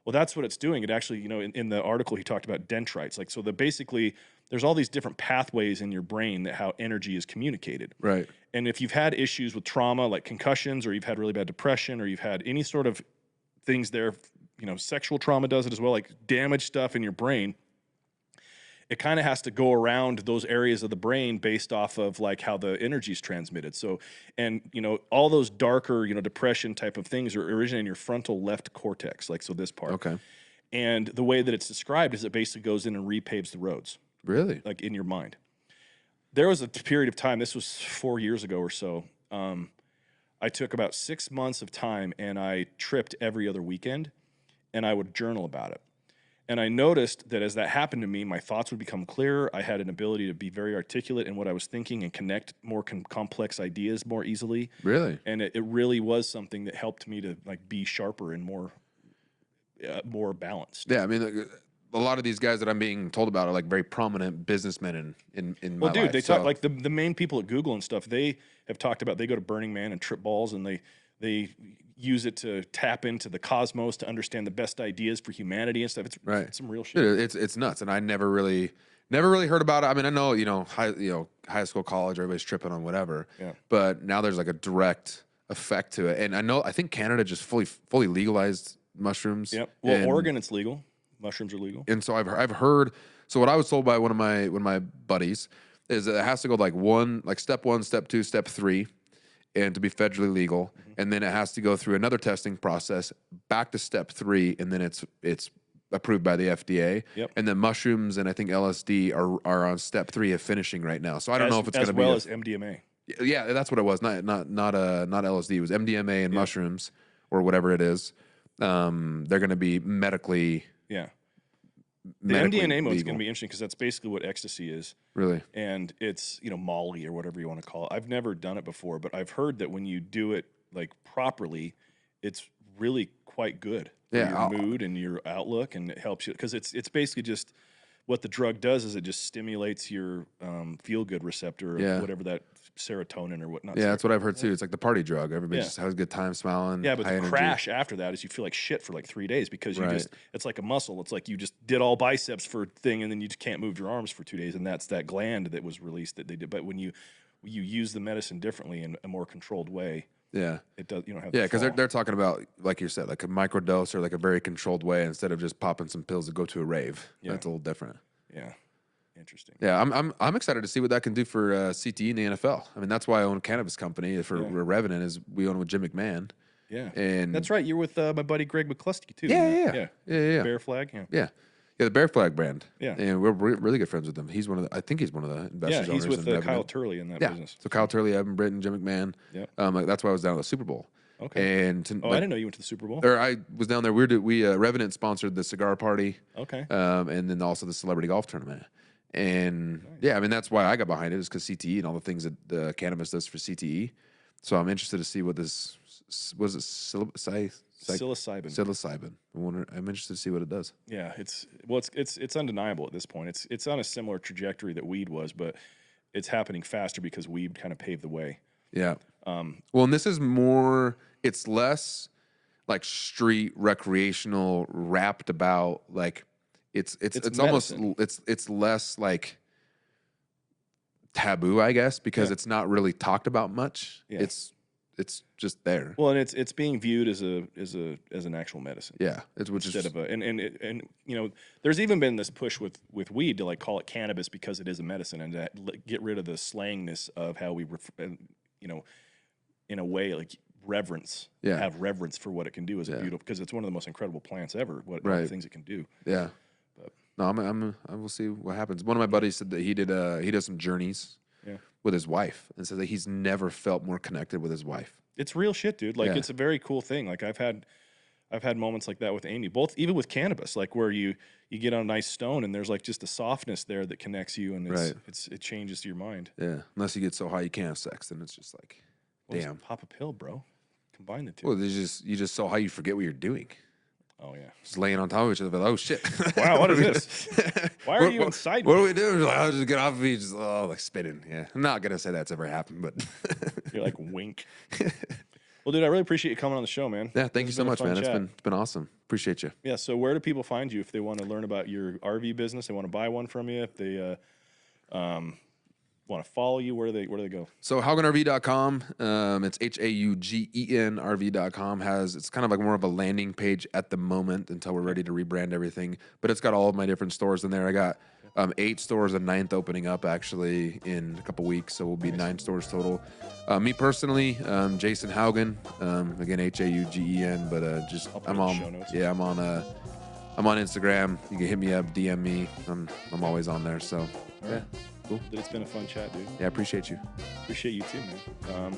Well, that's what it's doing. It actually, in the article he talked about dendrites. Like, so basically there's all these different pathways in your brain that how energy is communicated. Right. And if you've had issues with trauma, like concussions, or you've had really bad depression, or you've had any sort of things there, sexual trauma does it as well, like damaged stuff in your brain, it kind of has to go around those areas of the brain based off of like how the energy is transmitted. So, and all those darker, depression type of things are originally in your frontal left cortex, like so this part. Okay. And the way that it's described is it basically goes in and repaves the roads, Really? like in your mind. There was a period of time, this was 4 years ago or so, I took about 6 months of time and I tripped every other weekend and I would journal about it. And I noticed that as that happened to me, my thoughts would become clearer. I had an ability to be very articulate in what I was thinking and connect more complex ideas more easily. Really? And it really was something that helped me to like be sharper and more balanced. Yeah, I mean, a lot of these guys that I'm being told about are like very prominent businessmen in my Well, dude, life. they talk like the main people at Google and stuff. They have talked about they go to Burning Man and trip balls, and they use it to tap into the cosmos to understand the best ideas for humanity and stuff. It's some real shit. Dude, it's nuts, and I never really heard about it. I mean, I know high school, college, everybody's tripping on whatever. Yeah. But now there's like a direct effect to it, and I think Canada just fully legalized mushrooms. Yep. Well, Oregon, it's legal. Mushrooms are legal. And so I've heard. So what I was told by one of my buddies is that it has to go like step 1, step 2, step 3. and to be federally legal, and then it has to go through another testing process back to step 3, and then it's approved by the FDA. Yep. And then mushrooms and I think LSD are on step 3 of finishing right now. So I don't know if it's going to be as well as MDMA. Yeah, that's what it was. Not LSD. It was MDMA and mushrooms or whatever it is. They're going to be medically. Yeah. The MDMA one's going to be interesting because that's basically what ecstasy is. Really? And it's, Molly or whatever you want to call it. I've never done it before, but I've heard that when you do it like properly, it's really quite good for your mood and your outlook, and it helps you because it's basically just what the drug does is it just stimulates your feel-good receptor of whatever that serotonin or whatnot. Yeah, that's what I've heard too. It's like the party drug. Everybody just has a good time smiling. Yeah, but the crash after that is you feel like shit for like 3 days because you it's like a muscle. It's like you just did all biceps for a thing and then you just can't move your arms for 2 days, and that's that gland that was released that they did. But when you use the medicine differently in a more controlled way, it does. You don't have because they're talking about, like you said, like a microdose or like a very controlled way instead of just popping some pills to go to a rave. That's a little different. Yeah. Interesting. Yeah, I'm excited to see what that can do for CTE in the NFL. I mean, that's why I own a cannabis company for Revenant. Is we own with Jim McMahon. Yeah, and that's right. You're with my buddy Greg McCluskey too. Yeah. Bear Flag. Yeah, the Bear Flag brand. Yeah, and we're really good friends with him. He's I think he's one of the investors. Yeah, he's with Kyle Turley in that business. So Kyle Turley, Evan Britton, Jim McMahon. Yeah, that's why I was down at the Super Bowl. Okay. And I didn't know you went to the Super Bowl. Or I was down there. We Revenant sponsored the cigar party. Okay. And then also the celebrity golf tournament. And I mean, that's why I got behind it, is because CTE and all the things that the cannabis does for CTE. So I'm interested to see what this was. It psilocybin. I'm interested to see what it does. Yeah, it's undeniable at this point. It's on a similar trajectory that weed was, but it's happening faster because weed kind of paved the way. Yeah. Well, and this is more. It's less like street recreational, wrapped about like. It's almost it's less like taboo, I guess, because it's not really talked about much. Yeah. It's just there. Well, and it's being viewed as an actual medicine. Yeah, instead of there's even been this push with weed to like call it cannabis because it is a medicine, and to get rid of the slangness of how we in a way like reverence, have reverence for what it can do as a beautiful, because it's one of the most incredible plants ever. What things it can do. Yeah. No, I will see what happens. One of my buddies said that he does some journeys with his wife, and said that he's never felt more connected with his wife. It's real shit, dude. Like it's a very cool thing. Like I've had moments like that with Amy, even with cannabis, like where you get on a nice stone and there's like just a softness there that connects you, and it changes your mind. Yeah, unless you get so high you can't have sex, then it's just like, damn. Just pop a pill, bro. Combine the two. Well, you just so high you forget what you're doing. Oh, yeah. Just laying on top of each other. Oh, shit. Wow, what is this? Why are you inside me? What do we do? I'll just get off of you, just like spinning. Yeah. I'm not going to say that's ever happened, but. You're like, wink. Well, dude, I really appreciate you coming on the show, man. Yeah, thank you so much, man. It's been awesome. Appreciate you. Yeah, so where do people find you if they want to learn about your RV business? They want to buy one from you? If they want to follow you, where do they go? So HaugenRV.com, it's HAUGEN RV.com, it's kind of like more of a landing page at the moment until we're ready to rebrand everything. But it's got all of my different stores in there. I got 8 stores, a 9th opening up actually in a couple weeks, so we'll be 9 stores total. Me personally, Jason Haugen, again HAUGEN, but I'm on Instagram. You can hit me up, DM me. I'm always on there. So yeah. Cool. It's been a fun chat, dude. Yeah, I appreciate you. Appreciate you too, man.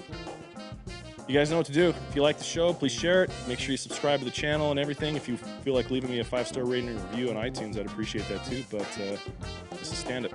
You guys know what to do. If you like the show, please share it. Make sure you subscribe to the channel and everything. If you feel like leaving me a 5-star rating and review on iTunes, I'd appreciate that too. But this is Stand It.